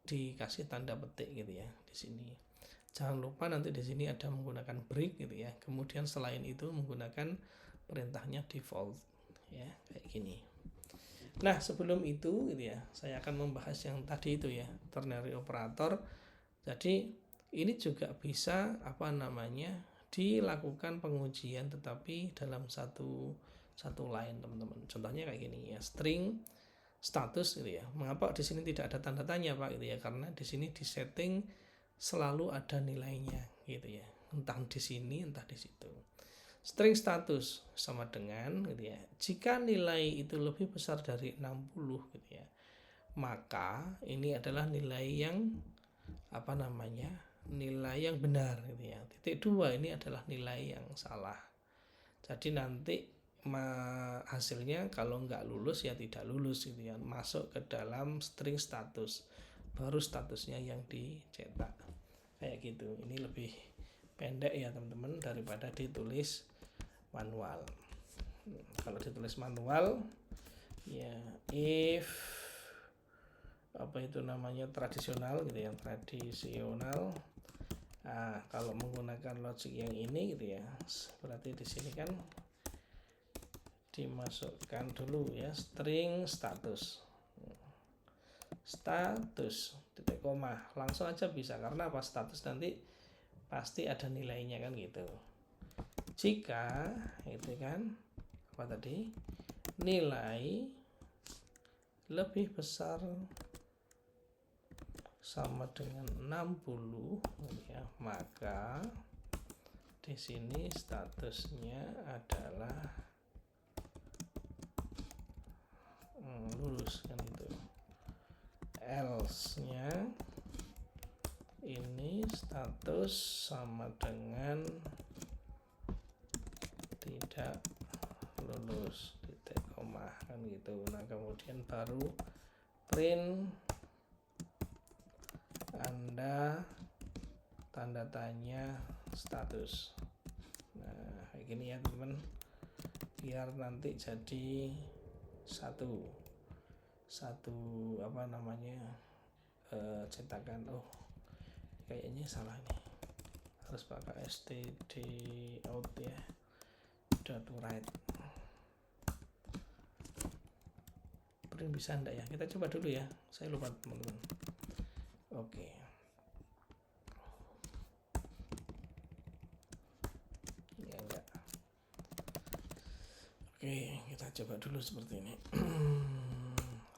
dikasih tanda petik gitu ya di sini. Jangan lupa nanti di sini ada menggunakan break gitu ya. Kemudian selain itu menggunakan perintahnya default ya, kayak gini. Nah, sebelum itu gitu ya, saya akan membahas yang tadi itu ya, ternary operator. Jadi ini juga bisa dilakukan pengujian tetapi dalam satu line teman-teman. Contohnya kayak gini ya, string status gitu ya. Mengapa di sini tidak ada tanda tanya Pak gitu ya? Karena di sini di setting selalu ada nilainya gitu ya. Entah di sini entah di situ. String status sama dengan gitu ya. Jika nilai itu lebih besar dari 60 gitu ya, maka ini adalah nilai yang nilai yang benar gitu ya. Titik 2 ini adalah nilai yang salah. Jadi nanti hasilnya kalau nggak lulus ya tidak lulus gitu ya, masuk ke dalam string status, baru statusnya yang dicetak kayak gitu. Ini lebih pendek ya teman-teman daripada ditulis manual. Kalau ditulis manual ya if tradisional gitu ya, tradisional. Nah, kalau menggunakan logic yang ini gitu ya, berarti di sini kan dimasukkan dulu ya string status titik koma, langsung aja bisa karena apa, status nanti pasti ada nilainya kan gitu. Jika itu kan nilai lebih besar sama dengan 60 ya, maka di sini statusnya adalah lulus kan gitu. Else nya ini status sama dengan tidak lulus titik koma kan gitu. Nah, kemudian baru print Anda tanda tanya status. Nah, kayak gini ya teman, biar nanti jadi satu cetakan. Oh, kayaknya salah nih, harus pakai std out ya, dot write. Print bisa enggak ya, kita coba dulu ya, saya lupa teman-teman. Oke. Ya enggak. Oke, kita coba dulu seperti ini.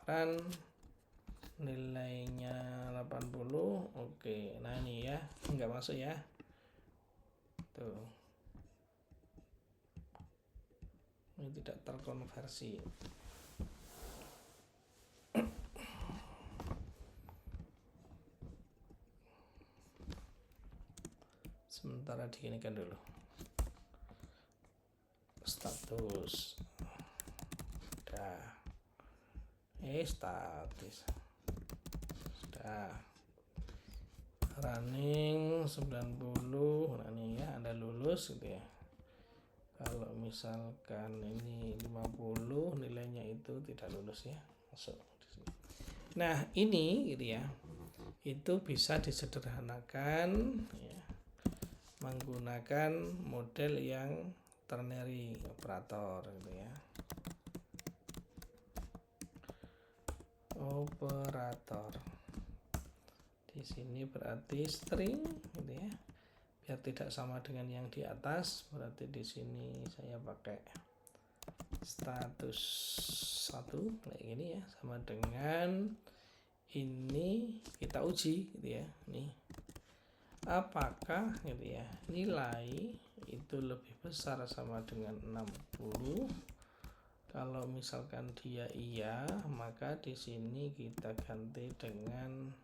Run, nilainya 80. Oke, nah ini ya, enggak masuk ya. Tuh. Ini tidak terkonversi. Sementara diginikan dulu. Status. Sudah. Status. Sudah. Running 90. Nah ini ya, Anda lulus gitu ya. Kalau misalkan ini 50, nilainya itu tidak lulus ya, masuk di sini. Nah, ini gitu ya. Itu bisa disederhanakan ya, menggunakan model yang ternary operator gitu ya. Operator. Di sini berarti string gitu ya. Biar tidak sama dengan yang di atas, berarti di sini saya pakai status 1 kayak gini ya, sama dengan ini kita uji gitu ya. Nih, apakah gitu ya, nilai itu lebih besar sama dengan 60. Kalau misalkan dia iya, maka di sini kita ganti dengan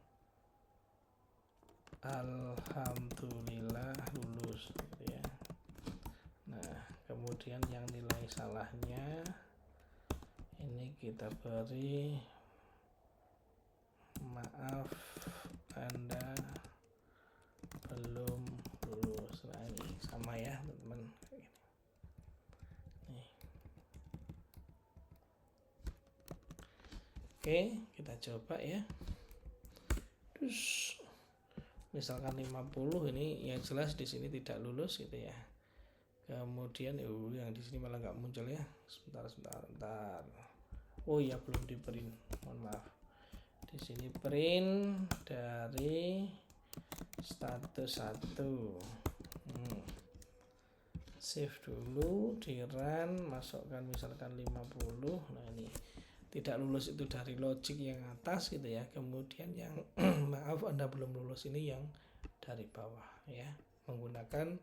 alhamdulillah lulus gitu ya. Nah, kemudian yang nilai salahnya ini kita beri maaf Anda Oke, kita coba ya. Terus misalkan 50 ini yang jelas di sini tidak lulus gitu ya. Kemudian yang di sini malah nggak muncul ya. Sebentar. Oh iya, belum di print. Mohon maaf. Di sini print dari status 1. Save dulu, di run, masukkan misalkan 50. Nah, ini tidak lulus itu dari logic yang atas gitu ya. Kemudian yang maaf Anda belum lulus ini yang dari bawah ya, menggunakan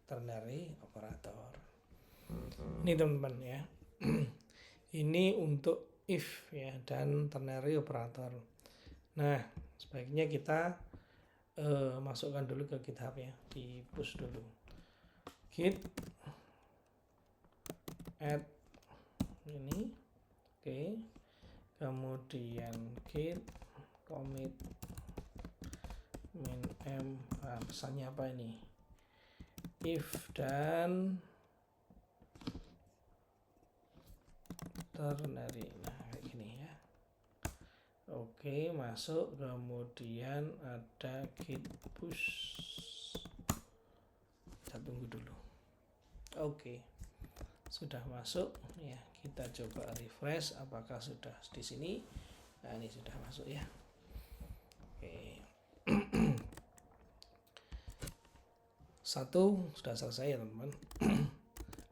ternary operator. Ini teman-teman ya. Ini untuk if ya dan ternary operator. Nah, sebaiknya kita masukkan dulu ke GitHub ya, di push dulu. Git add ini, oke. Kemudian git commit min m, pesannya apa ini? If dan ternary. Nah, kayak gini ya. Oke, masuk. Kemudian ada git push. Kita tunggu dulu. Oke, sudah masuk ya. Kita coba refresh apakah sudah di sini. Nah, ini sudah masuk ya. Oke. Satu sudah selesai ya teman-teman.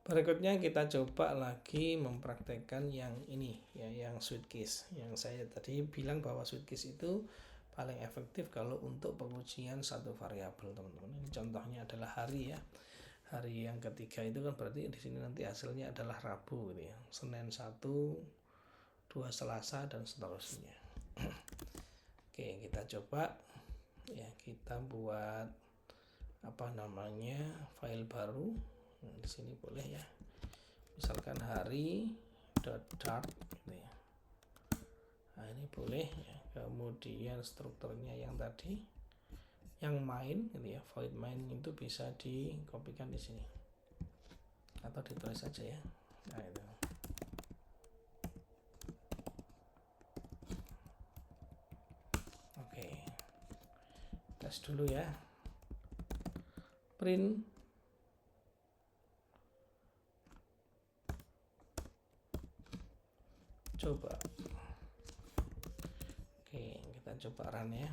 Berikutnya kita coba lagi mempraktekkan yang ini ya, yang switch case. Yang saya tadi bilang bahwa switch case itu paling efektif kalau untuk pengujian satu variabel teman-teman. Ini contohnya adalah hari ya. Hari yang ketiga itu kan berarti di sini nanti hasilnya adalah Rabu gitu ya. Senin 1, 2 Selasa dan seterusnya. Oke, kita coba ya, kita buat apa namanya, file baru. Nah, di sini boleh ya. Misalkan hari .dart gitu ya. Nah, ini boleh ya. Kemudian strukturnya yang tadi, yang main gitu ya, void main itu bisa dikopikan di sini atau ditulis saja ya. Nah, itu. Oke, tes dulu ya. Print coba. Oke, kita coba run ya.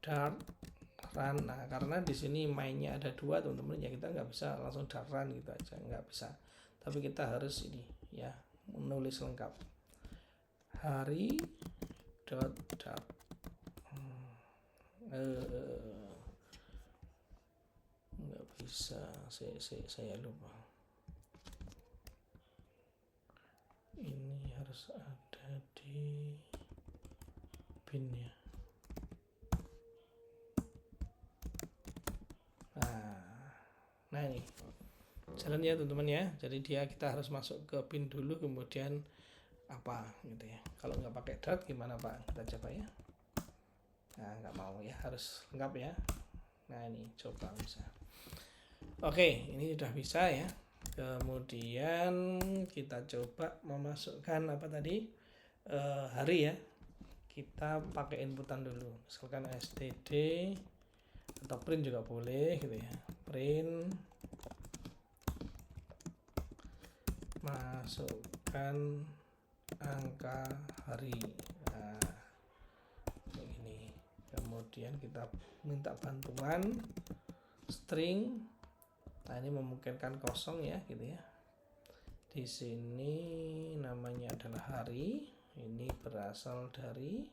Dart run. Nah, karena di sini mainnya ada 2 teman-teman ya, kita nggak bisa langsung dart run gitu aja, nggak bisa. Tapi kita harus ini ya, menulis lengkap. Hari dart nggak bisa, saya lupa. Ini harus ada di bin ya. Nah ini jalan ya teman-teman ya. Jadi kita harus masuk ke bin dulu, kemudian apa gitu ya. Kalau nggak pakai dart gimana Pak? Kita coba ya. Nah, nggak mau ya, harus lengkap ya. Nah, ini coba bisa. Oke, ini sudah bisa ya. Kemudian kita coba memasukkan apa tadi, hari ya. Kita pakai inputan dulu, misalkan std atau print juga boleh gitu ya. Print masukkan angka hari. Nah, ini kemudian kita minta bantuan string. Nah, ini memungkinkan kosong ya gitu ya. Di sini namanya adalah hari. Ini berasal dari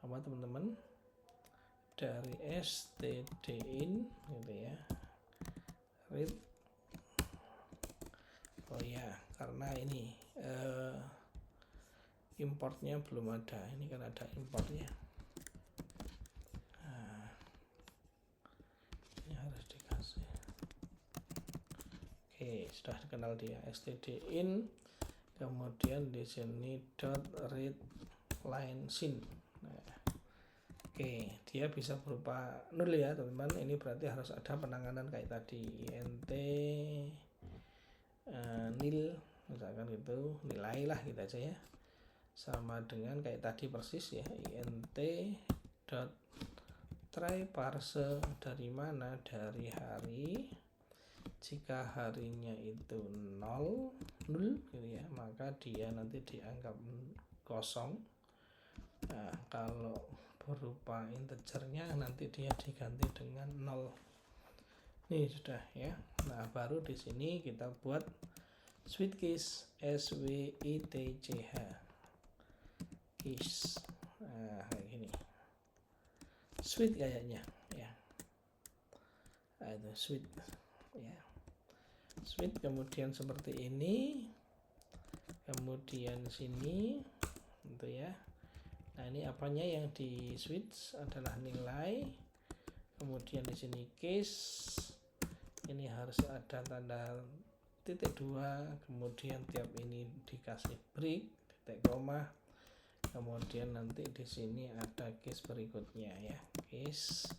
apa teman-teman? Dari stdin gitu ya. Read. Oh ya, karena ini importnya belum ada. Ini kan ada importnya. Nah, ini harus dikasih. Oke, sudah dikenal dia stdin. Kemudian di sini .read line sin. Nah, oke, dia bisa berupa 0 ya teman-teman. Ini berarti harus ada penanganan kayak tadi int nil misalkan itu nilai lah gitu aja ya, sama dengan kayak tadi persis ya, int dot try parse dari mana, dari hari. Jika harinya itu 0 gitu ya, maka dia nanti dianggap kosong. Nah, kalau berupa integernya nanti dia diganti dengan 0. Nih sudah ya. Nah, baru di sini kita buat switch case, switch case. Nah, kayak gini. Switch kayaknya ya. Nah, itu switch ya. Switch kemudian seperti ini. Kemudian sini gitu ya. Nah, ini apanya yang di switch adalah nilai. Kemudian di sini case. Ini harus ada tanda titik 2, kemudian tiap ini dikasih break, titik koma. Kemudian nanti di sini ada case berikutnya ya. Case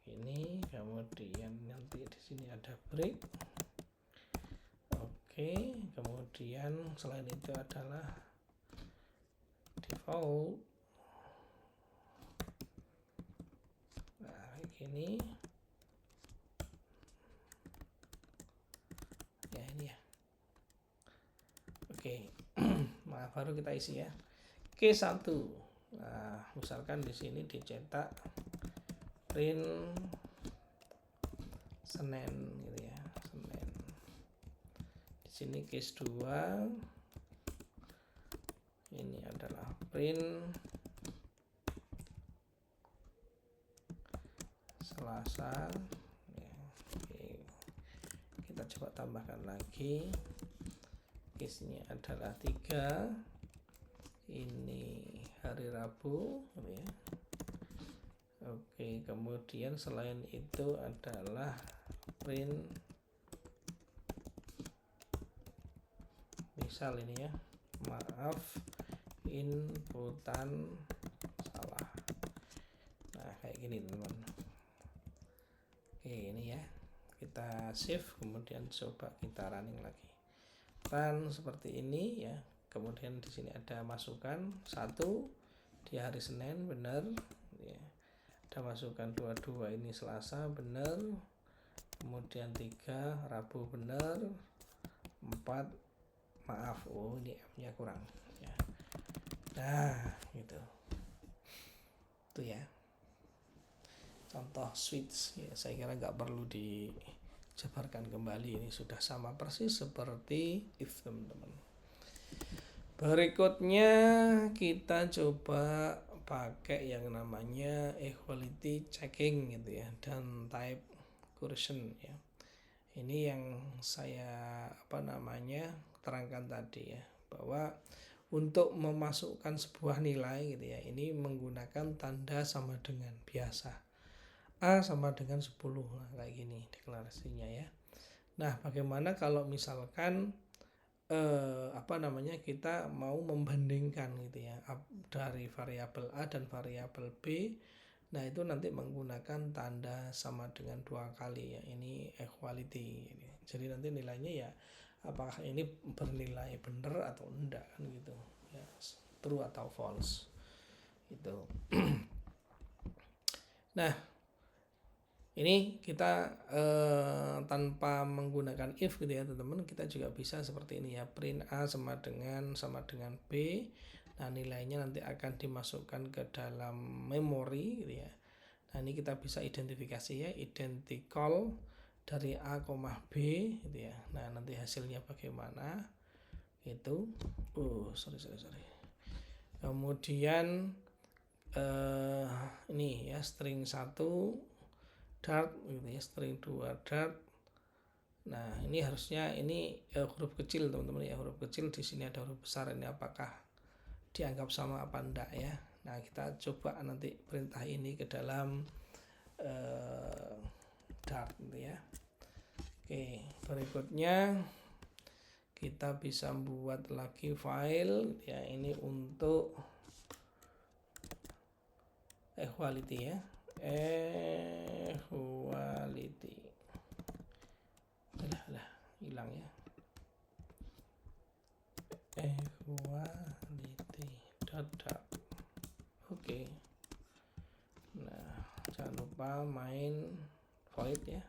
ini, kemudian nanti di sini ada break. Oke, kemudian selain itu adalah default. Nah, kayak gini. Ya ini ya. Oke. Nah, baru kita isi ya. K1. Nah, misalkan di sini dicetak print Senin gitu ya, Senin. Di sini case 2. Ini adalah print Selasa. Ya, oke. Kita coba tambahkan lagi. Case-nya adalah 3. Ini hari Rabu ya. Oke, kemudian selain itu adalah print misal ini ya, maaf inputan salah. Nah, kayak gini teman-teman. Oke, ini ya, kita save, kemudian coba kita running lagi. Run seperti ini ya. Kemudian di sini ada masukan 1 di hari Senin benar ya. Ada masukan 22 ini Selasa benar. Kemudian 3 Rabu benar. 4 maaf, oh ini M-nya kurang ya. Nah, gitu. Itu ya. Contoh switch ya, saya kira nggak perlu dijabarkan kembali, ini sudah sama persis seperti if, teman-teman. Berikutnya kita coba pakai yang namanya equality checking gitu ya, dan type cursion ya. Ini yang saya terangkan tadi ya, bahwa untuk memasukkan sebuah nilai gitu ya, ini menggunakan tanda sama dengan biasa. A sama dengan 10, nah, kayak gini deklarasinya ya. Nah, bagaimana kalau misalkan kita mau membandingkan gitu ya, dari variabel A dan variabel B. Nah, itu nanti menggunakan tanda sama dengan 2 kali ya. Ini equality. Jadi nanti nilainya ya apakah ini bernilai benar atau enggak kan gitu ya, true atau false gitu. Nah, ini kita tanpa menggunakan if gitu ya teman-teman, kita juga bisa seperti ini ya, print A sama dengan B. Nah, nilainya nanti akan dimasukkan ke dalam memori gitu ya. Nah, ini kita bisa identifikasi ya, identical dari A, B gitu ya. Nah, nanti hasilnya bagaimana itu. Sorry. Kemudian ini ya, string 1 dart gitu ya, string 2 dart. Nah, ini harusnya ini huruf kecil teman-teman ya, huruf kecil. Di sini ada huruf besar, ini apakah dianggap sama apa enggak ya. Nah, kita coba nanti perintah ini ke dalam dart gitu ya. Oke, berikutnya kita bisa buat lagi file ya, ini untuk equality ya, equality. Hilang ya. equality dot dart. Oke. Nah, jangan lupa main void ya.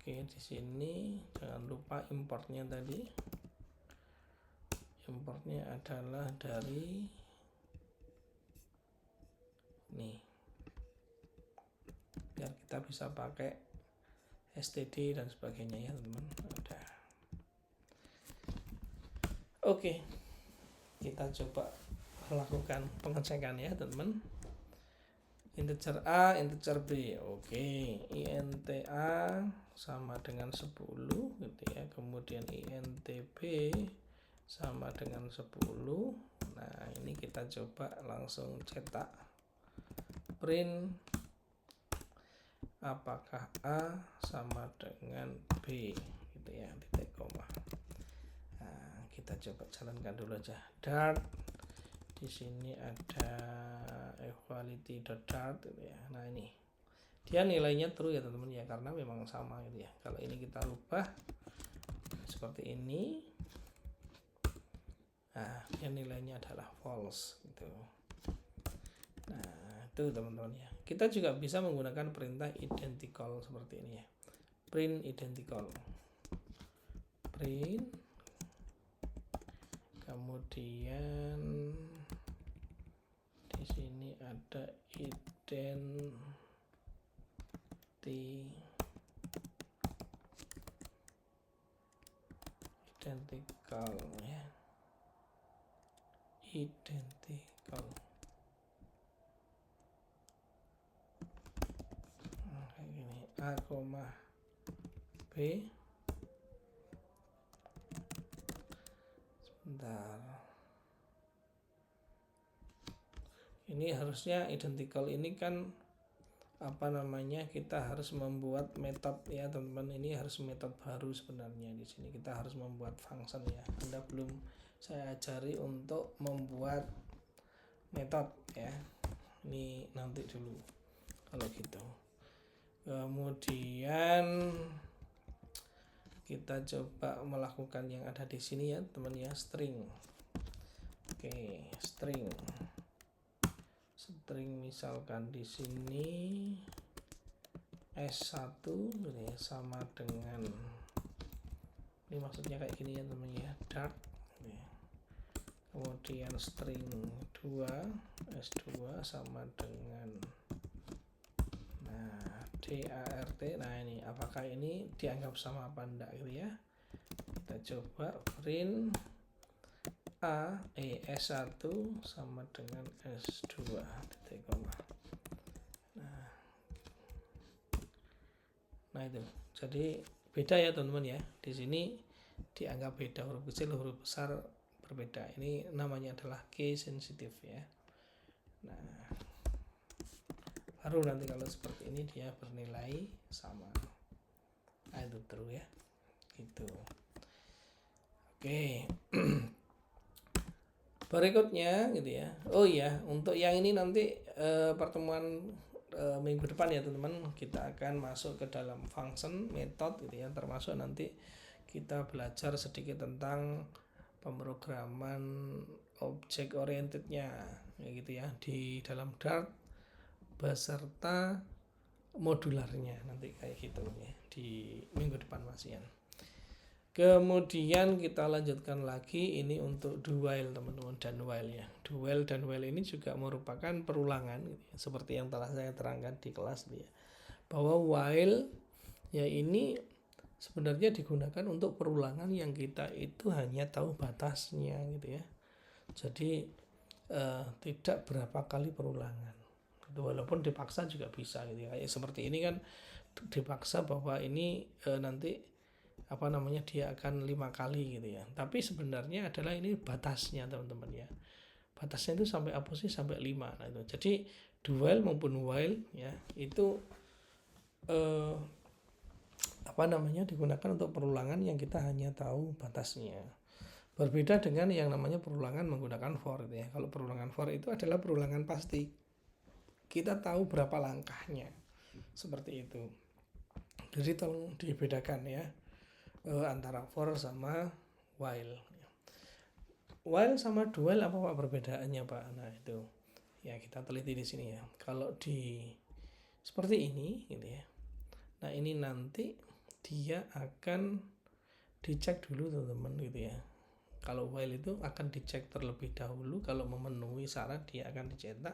Oke, di sini jangan lupa importnya tadi. Importnya adalah dari nih. Biar kita bisa pakai std dan sebagainya ya, teman-teman. Udah. Oke. Kita coba lakukan pengecekan ya, teman-teman. Integer A, integer B. Oke, int A sama dengan 10 gitu ya. Kemudian int B sama dengan 10. Nah, ini kita coba langsung cetak print apakah A sama dengan B gitu ya, titik koma. Nah, kita coba jalankan dulu aja. Dart di sini ada equality.dart gitu ya. Nah, ini dia nilainya true ya, teman-teman ya, karena memang sama gitu ya. Kalau ini kita ubah seperti ini, nah dia nilainya adalah false gitu. Nah, itu teman-teman ya. Kita juga bisa menggunakan perintah identical seperti ini ya. Print identical. Print kemudian di sini ada identical ya, identical. Nah, kayak gini, A, B. Sebentar. Ini harusnya identical ini kan apa namanya, kita harus membuat metode ya, teman-teman. Ini harus metode baru sebenarnya. Di sini kita harus membuat function ya. Anda belum saya ajari untuk membuat metode ya. Ini nanti dulu kalau gitu. Kemudian kita coba melakukan yang ada di sini ya, teman ya, string. Oke, string misalkan di sini S1 ini sama dengan, ini maksudnya kayak gini ya, teman ya, dart. Kemudian string 2 S2 sama dengan, nah, dart. Nah, ini apakah ini dianggap sama apa enggak gitu ya. Kita coba print S1 sama dengan S2 titik koma. Nah itu, jadi beda ya, teman-teman ya. Di sini dianggap beda, huruf kecil huruf besar berbeda. Ini namanya adalah case sensitive ya. Nah, baru nanti kalau seperti ini dia bernilai sama. Nah, itu true ya. Gitu. Oke. Berikutnya gitu ya. Oh iya, untuk yang ini nanti pertemuan minggu depan ya, teman-teman, kita akan masuk ke dalam function method gitu ya, termasuk nanti kita belajar sedikit tentang pemrograman object orientednya ya gitu ya, di dalam Dart beserta modularnya nanti kayak gitu ya, di minggu depan masih ya. Kemudian kita lanjutkan lagi ini untuk do while, teman-teman, dan while ya. Do while dan while ini juga merupakan perulangan gitu ya, seperti yang telah saya terangkan di kelas gitu ya. Bahwa while ya ini sebenarnya digunakan untuk perulangan yang kita itu hanya tahu batasnya gitu ya. Jadi tidak berapa kali perulangan. Walaupun dipaksa juga bisa gitu ya. Kayak seperti ini kan dipaksa bahwa ini nanti apa namanya, dia akan 5 kali gitu ya, tapi sebenarnya adalah ini batasnya, teman-teman ya. Batasnya itu sampai apa sih, sampai 5. Nah itu, jadi do while maupun while ya itu apa namanya, digunakan untuk perulangan yang kita hanya tahu batasnya. Berbeda dengan yang namanya perulangan menggunakan for gitu ya. Kalau perulangan for itu adalah perulangan pasti, kita tahu berapa langkahnya, seperti itu. Jadi tolong dibedakan ya. antara for sama while. While sama do while apa Pak perbedaannya Pak? Nah itu ya kita teliti di sini ya. Kalau di seperti ini gitu ya. Nah ini nanti dia akan dicek dulu teman-teman gitu ya. Kalau while itu akan dicek terlebih dahulu, kalau memenuhi syarat dia akan dicetak,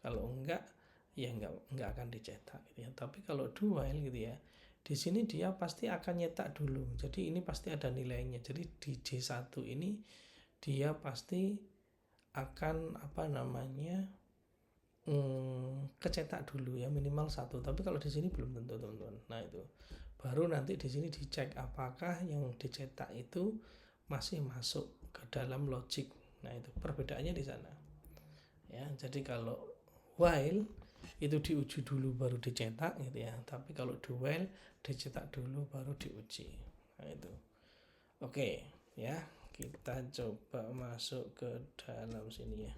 kalau enggak ya enggak akan dicetak gitu ya. Tapi kalau do while gitu ya, di sini dia pasti akan nyetak dulu. Jadi ini pasti ada nilainya. Jadi di J1 ini dia pasti akan kecetak dulu ya, minimal 1. Tapi kalau di sini belum tentu teman-teman. Nah itu baru nanti di sini dicek apakah yang dicetak itu masih masuk ke dalam logic. Nah itu perbedaannya di sana ya. Jadi kalau while itu diuji dulu baru dicetak gitu ya, tapi kalau do while dicetak dulu baru diuji. Nah itu oke ya. Kita coba masuk ke dalam sini ya.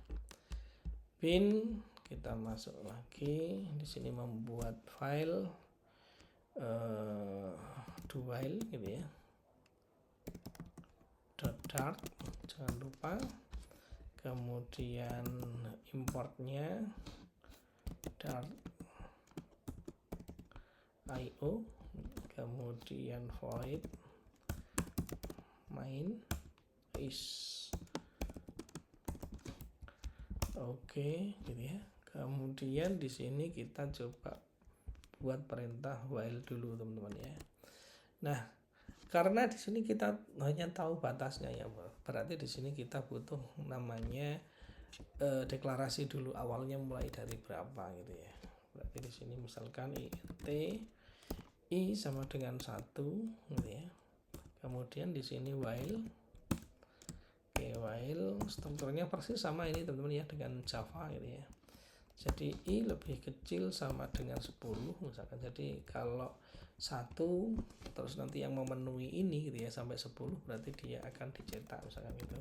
Bin kita masuk lagi di sini, membuat file do while gitu ya. Dart jangan lupa, kemudian importnya dart io, kemudian void main is oke gitu ya. Kemudian di sini kita coba buat perintah while dulu teman-teman ya. Nah karena di sini kita hanya tahu batasnya ya, berarti di sini kita butuh namanya deklarasi dulu awalnya mulai dari berapa gitu ya. Berarti di sini misalkan int i sama dengan 1 gitu ya. Kemudian di sini while. Oke, while strukturnya persis sama ini teman-teman ya dengan Java gitu ya. Jadi i lebih kecil sama dengan 10 misalkan. Jadi kalau 1 terus nanti yang memenuhi ini gitu ya sampai 10, berarti dia akan dicetak misalkan gitu.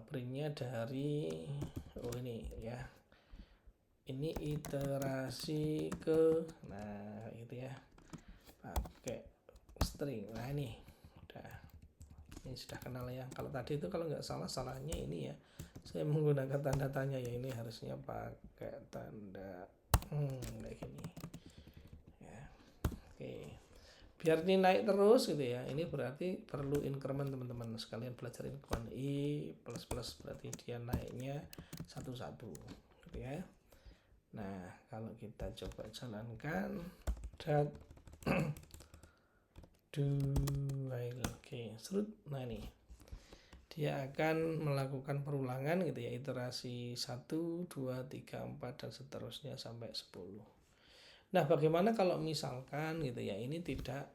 Printnya dari ini ya, ini iterasi ke, nah gitu ya, pakai string. Nah ini sudah kenal ya. Kalau tadi itu kalau nggak salah salahnya ini ya, saya menggunakan tanda tanya ya, ini harusnya pakai tanda kayak gini ya. Oke, biar ini naik terus gitu ya, ini berarti perlu increment teman-teman sekalian belajar increment. I plus berarti dia naiknya satu-satu gitu ya. Nah kalau kita coba jalankan do while, oke, serut. Nah ini dia akan melakukan perulangan gitu ya, iterasi 1, 2, 3, 4 dan seterusnya sampai 10. Nah bagaimana kalau misalkan gitu ya ini tidak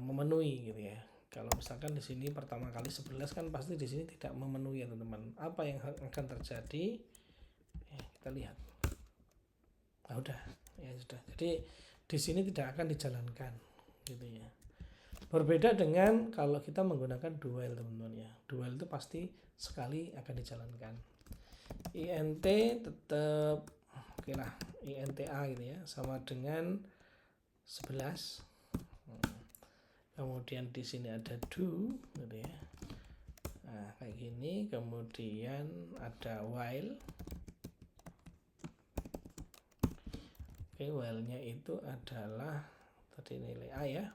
memenuhi gitu ya. Kalau misalkan di sini pertama kali 11 kan pasti di sini tidak memenuhi ya teman-teman. Apa yang akan terjadi? Kita lihat. Nah udah ya sudah. Jadi di sini tidak akan dijalankan gitu ya. Berbeda dengan kalau kita menggunakan do while teman-teman ya. Do while itu pasti sekali akan dijalankan. int tetap oke lah, inta gitu ya, sama dengan 11. Kemudian di sini ada do gitu ya. Nah kayak gini. Kemudian ada while. Oke, while-nya itu adalah tadi nilai a ya.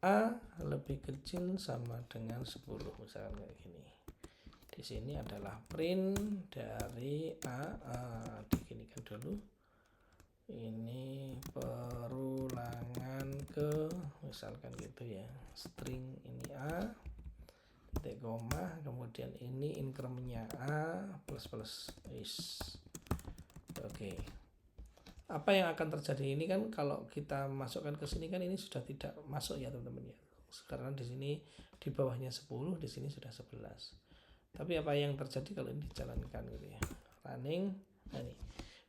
A lebih kecil sama dengan 10 misalkan kayak gini. Di sini adalah print dari a diginikan dulu. Ini perulangan ke misalkan gitu ya. String ini a titik koma, kemudian ini incrementnya a plus is. Oke. Apa yang akan terjadi ini kan kalau kita masukkan ke sini kan ini sudah tidak masuk ya teman-teman ya. Karena di sini di bawahnya 10, di sini sudah 11. Tapi apa yang terjadi kalau ini dijalankan gitu ya. Running. Nah ini.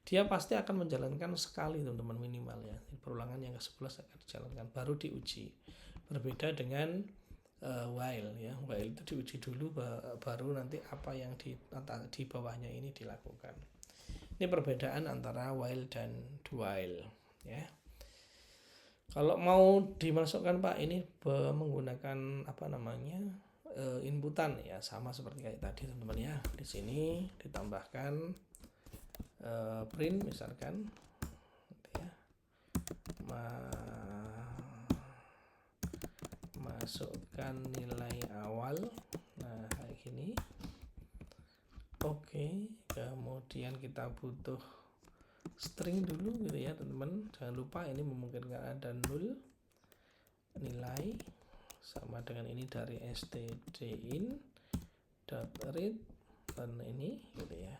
Dia pasti akan menjalankan sekali teman-teman minimal ya. Perulangan yang ke-11 akan dijalankan baru diuji. Berbeda dengan while ya. While itu diuji dulu baru nanti apa yang di bawahnya ini dilakukan. Ini perbedaan antara while dan do while ya. Kalau mau dimasukkan Pak, ini menggunakan apa namanya inputan ya, sama seperti kayak tadi teman-teman ya. Di sini ditambahkan print misalkan, gitu ya. Masukkan nilai awal, nah kayak gini. Oke, kemudian kita butuh string dulu gitu ya teman-teman. Jangan lupa ini memungkinkan ada null nilai sama dengan ini dari stdin dot read dan ini gitu ya.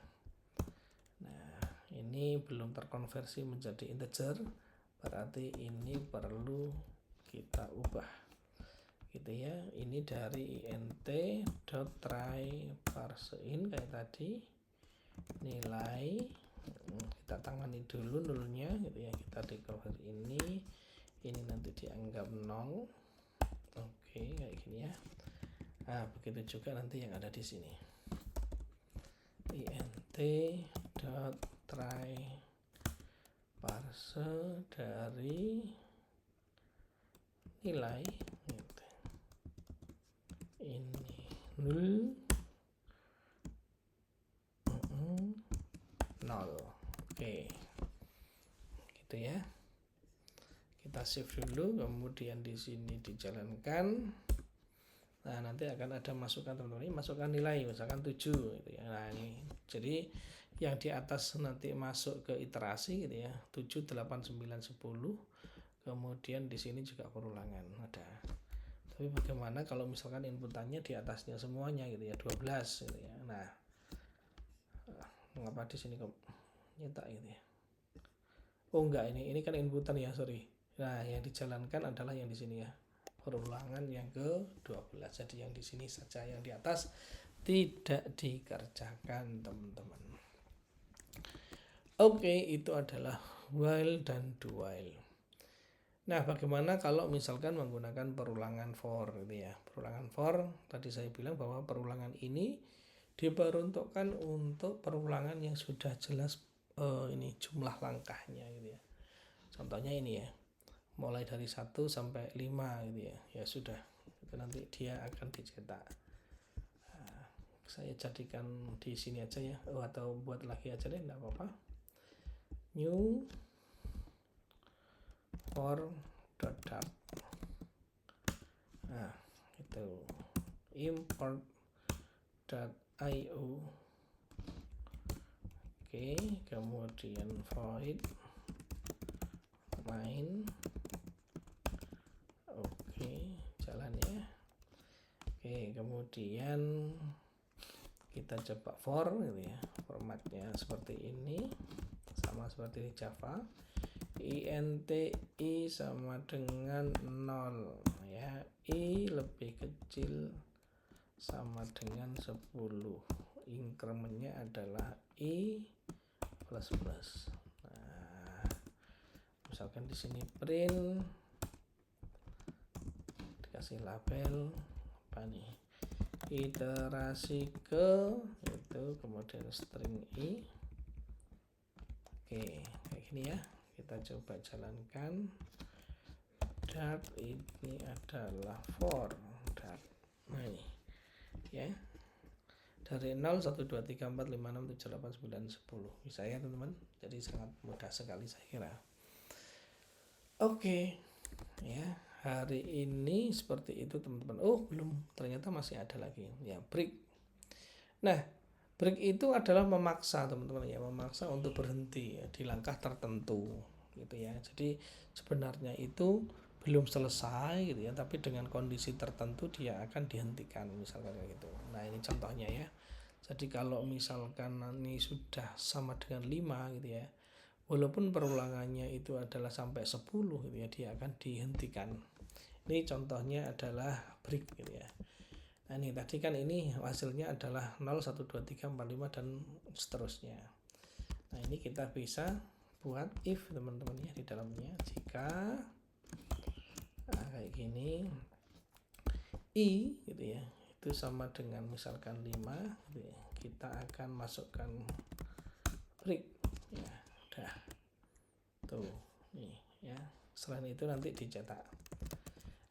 Nah ini belum terkonversi menjadi integer, berarti ini perlu kita ubah gitu ya. Ini dari int dot try parseIn kayak tadi, nilai kita tangani dulu nulnya gitu ya, kita dikonvert ini nanti dianggap 0. Oke, kayak gini ya. Nah begitu juga nanti yang ada di sini, int dot try parse dari nilai gitu. Ini null 0. Oke, gitu ya. Kita save dulu, kemudian di sini dijalankan. Nah nanti akan ada masukan teman-teman, ini masukkan nilai misalkan 7 gitu ya. Nah ini jadi yang di atas nanti masuk ke iterasi gitu ya, 7, 8, 9, 10. Kemudian di sini juga perulangan ada. Tapi bagaimana kalau misalkan inputannya di atasnya semuanya gitu ya, 12 gitu ya. Nah mengapa di sini kok nyetak gitu ya? Oh enggak, ini kan inputan ya, sorry. Nah yang dijalankan adalah yang di sini ya, perulangan yang ke-12. Jadi yang di sini saja, yang di atas tidak dikerjakan teman-teman. Oke, itu adalah while dan do while. Nah bagaimana kalau misalkan menggunakan perulangan for gitu ya. Perulangan for tadi saya bilang bahwa perulangan ini diperuntukkan untuk perulangan yang sudah jelas ini jumlah langkahnya gitu ya. Contohnya ini ya, mulai dari 1 sampai 5 gitu ya. Ya sudah, itu nanti dia akan dicetak. Nah, saya jadikan di sini aja ya, atau buat lagi aja deh, enggak apa-apa. New for dot. Nah itu import .io. Oke, kemudian void main. Oke, jalan ya. Oke, kemudian kita coba for gitu ya, formatnya seperti ini, sama seperti di Java. int i sama dengan 0 ya, i lebih kecil sama dengan 10, incrementnya adalah i plus plus. Nah misalkan di sini print, dikasih label apa nih, iterasi ke itu, kemudian string i. Oke, kayak gini ya. Kita coba jalankan. Dart ini adalah for dart. Nah ini ya, dari 0, 1, 2, 3, 4, 5, 6, 7, 8, 9, 10. Bisa ya teman-teman, jadi sangat mudah sekali saya kira. Oke ya, hari ini seperti itu teman-teman. Oh belum, ternyata masih ada lagi ya, break. Nah break itu adalah memaksa teman-teman ya, memaksa untuk berhenti ya, di langkah tertentu gitu ya. Jadi sebenarnya itu belum selesai gitu ya, tapi dengan kondisi tertentu dia akan dihentikan misalkan kayak gitu. Nah ini contohnya ya. Jadi kalau misalkan ini sudah sama dengan 5 gitu ya, walaupun perulangannya itu adalah sampai 10 gitu ya, dia akan dihentikan. Ini contohnya adalah break gitu ya. Nah ini tadi kan ini hasilnya adalah 0, 1, 2, 3, 4, 5 dan seterusnya. Nah ini kita bisa buat if teman-teman ya di dalamnya. Jika kayak gini, i gitu ya, itu sama dengan misalkan 5 gitu ya, kita akan masukkan break ya. Udah tuh nih ya, Selain itu nanti dicetak.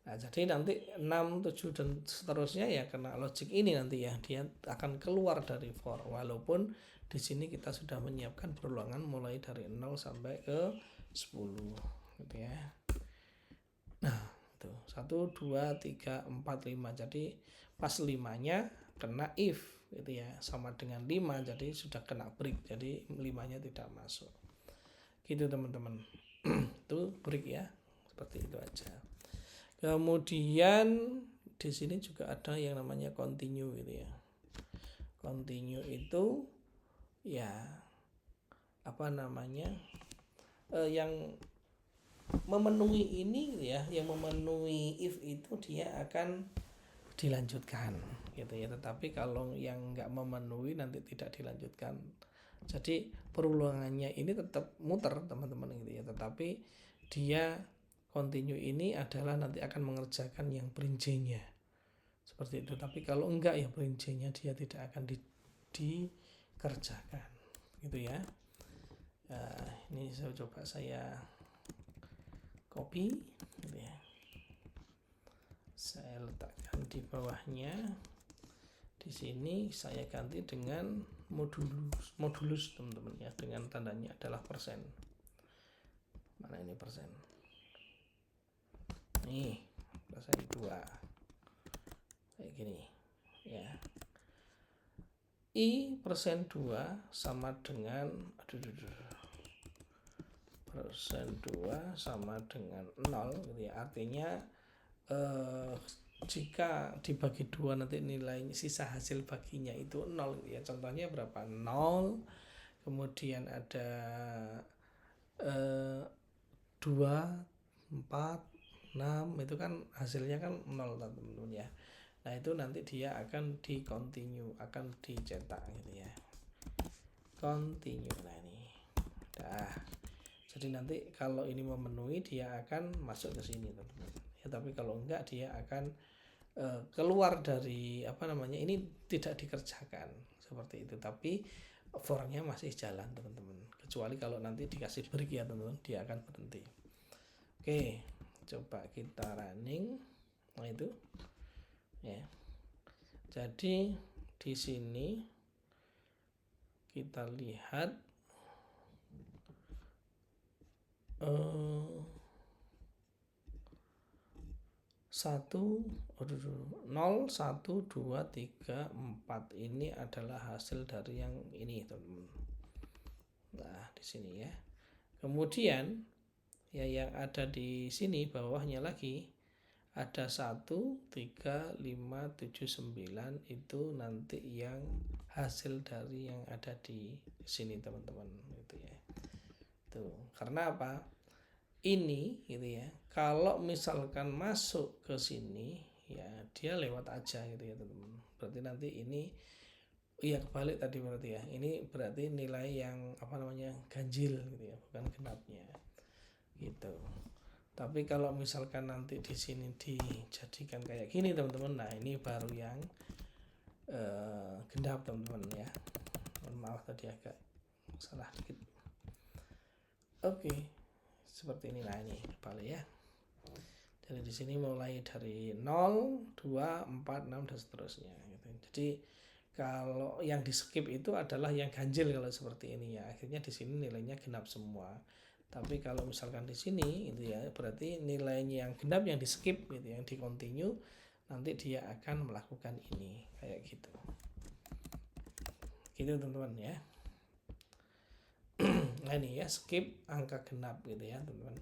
Nah, jadi nanti 6, 7 dan seterusnya ya kena logic ini nanti ya, dia akan keluar dari for, walaupun di sini kita sudah menyiapkan perulangan mulai dari 0 sampai ke 10 gitu ya. Nah, itu 1 2 3 4 5. Jadi pas 5-nya kena if gitu ya, sama dengan 5, jadi sudah kena break, jadi 5-nya tidak masuk. Gitu teman-teman. Itu break ya. Seperti itu aja. Kemudian di sini juga ada yang namanya continue gitu ya. Continue itu ya apa namanya? Yang memenuhi ini gitu ya, yang memenuhi if itu dia akan dilanjutkan gitu ya. Tetapi kalau yang nggak memenuhi nanti tidak dilanjutkan. Jadi perulangannya ini tetap muter teman-teman gitu ya. Tetapi dia continue ini adalah nanti akan mengerjakan yang perincinya seperti itu. Tapi kalau enggak ya perincinya dia tidak akan dikerjakan gitu ya. Nah, ini saya copy gitu ya. Saya letakkan di bawahnya. Di sini saya ganti dengan modulus teman-teman ya, dengan tandanya adalah persen. Mana ini persen? Nih, persen 2 kayak gini ya. I persen 2 sama dengan persen 2 sama dengan 0 gitu ya. Artinya jika dibagi 2 nanti nilai sisa hasil baginya itu 0 gitu ya. Contohnya berapa? 0, kemudian ada 2, 4, 6, itu kan hasilnya kan 0 teman-teman ya. Nah itu nanti dia akan di continue, akan dicetak gitu ya. Continue. Nah ini dah. Jadi nanti kalau ini memenuhi dia akan masuk ke sini teman-teman ya. Tapi kalau enggak dia akan keluar dari apa namanya, ini tidak dikerjakan seperti itu. Tapi fornya masih jalan teman-teman, kecuali kalau nanti dikasih break ya teman-teman, dia akan berhenti. Oke, coba kita running. Nah itu ya. Jadi di sini kita lihat 0, 1, 2, 3, 4 ini adalah hasil dari yang ini teman-teman. Nah di sini ya. Kemudian ya yang ada di sini bawahnya lagi ada 1, 3, 5, 7, 9 itu nanti yang hasil dari yang ada di sini teman-teman gitu ya. Tuh, karena apa? Ini gitu ya. Kalau misalkan masuk ke sini ya dia lewat aja gitu ya teman-teman. Berarti nanti ini iya kebalik tadi berarti ya. Ini berarti nilai yang apa namanya ganjil gitu ya, bukan genapnya. Gitu. Tapi kalau misalkan nanti di sini dijadikan kayak gini teman-teman, nah ini baru yang genap teman-teman ya. Maaf tadi agak salah dikit. Oke, seperti ini. Nah ini balik ya. Jadi di sini mulai dari 0, 2, 4, 6 dan seterusnya. Gitu. Jadi kalau yang di skip itu adalah yang ganjil kalau seperti ini ya. Akhirnya di sini nilainya genap semua. Tapi kalau misalkan di sini itu ya berarti nilainya yang genap yang di skip gitu, yang di continue nanti dia akan melakukan ini kayak gitu. Gitu teman-teman ya. Nah ini ya skip angka genap gitu ya teman-teman.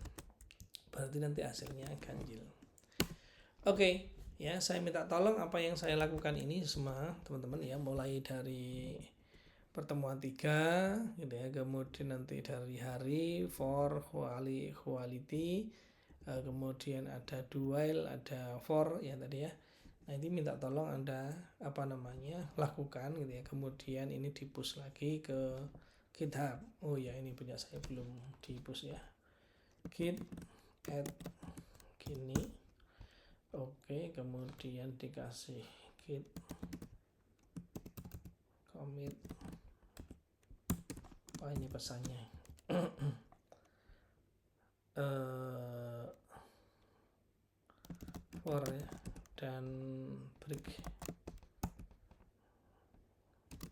Berarti nanti hasilnya ganjil. Oke, ya saya minta tolong apa yang saya lakukan ini semua teman-teman ya, mulai dari pertemuan 3 gitu ya, kemudian nanti dari hari for quality, kemudian ada dual, ada for ya tadi ya. Nah ini minta tolong Anda apa namanya lakukan gitu ya. Kemudian ini di push lagi ke GitHub. Oh ya ini punya saya belum di push ya. Git add gini. Oke, kemudian dikasih git commit. Oh ini pesannya. for ya, dan break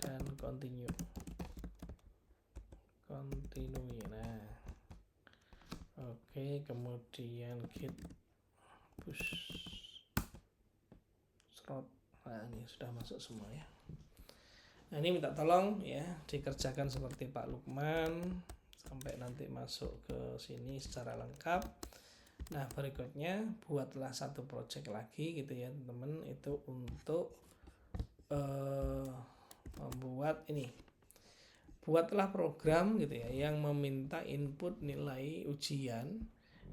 dan continue. Nah oke, kemudian git push through. Nah ini sudah masuk semua ya. Nah ini minta tolong ya dikerjakan seperti Pak Lukman sampai nanti masuk ke sini secara lengkap. Nah berikutnya buatlah satu project lagi gitu ya teman-teman, itu untuk membuat ini, buatlah program gitu ya yang meminta input nilai ujian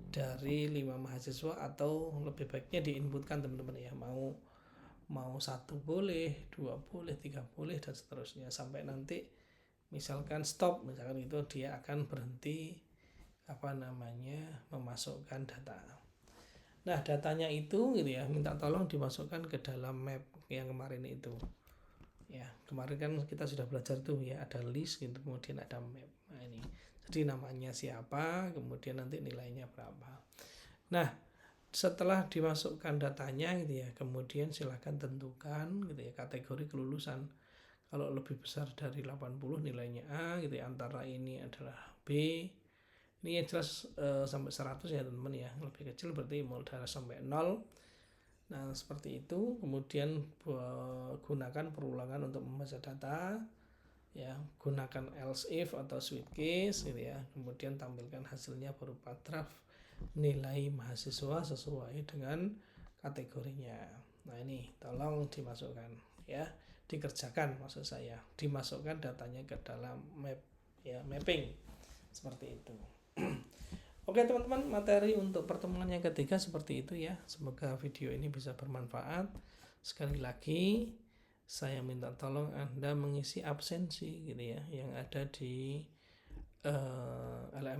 dari 5 mahasiswa, atau lebih baiknya diinputkan teman-teman ya, mau 1 boleh, 2 boleh, 3 boleh, dan seterusnya sampai nanti misalkan stop, misalkan itu dia akan berhenti memasukkan data. Nah datanya itu gitu ya minta tolong dimasukkan ke dalam map yang kemarin itu ya. Kemarin kan kita sudah belajar tuh ya, ada list gitu, kemudian ada map. Nah ini jadi namanya siapa, kemudian nanti nilainya berapa. Nah setelah dimasukkan datanya gitu ya, kemudian silahkan tentukan gitu ya kategori kelulusan. Kalau lebih besar dari 80 nilainya A gitu ya, antara ini adalah B. Ini yang jelas sampai 100 ya teman-teman ya, lebih kecil berarti modal sampai 0. Nah seperti itu. Kemudian gunakan perulangan untuk membaca data ya, gunakan else if atau switch case gitu ya, kemudian tampilkan hasilnya berupa draft nilai mahasiswa sesuai dengan kategorinya. Nah ini tolong dimasukkan ya, dikerjakan maksud saya, dimasukkan datanya ke dalam map ya, mapping seperti itu. Oke teman-teman, materi untuk pertemuan yang ketiga seperti itu ya. Semoga video ini bisa bermanfaat. Sekali lagi saya minta tolong Anda mengisi absensi gitu ya yang ada di LMS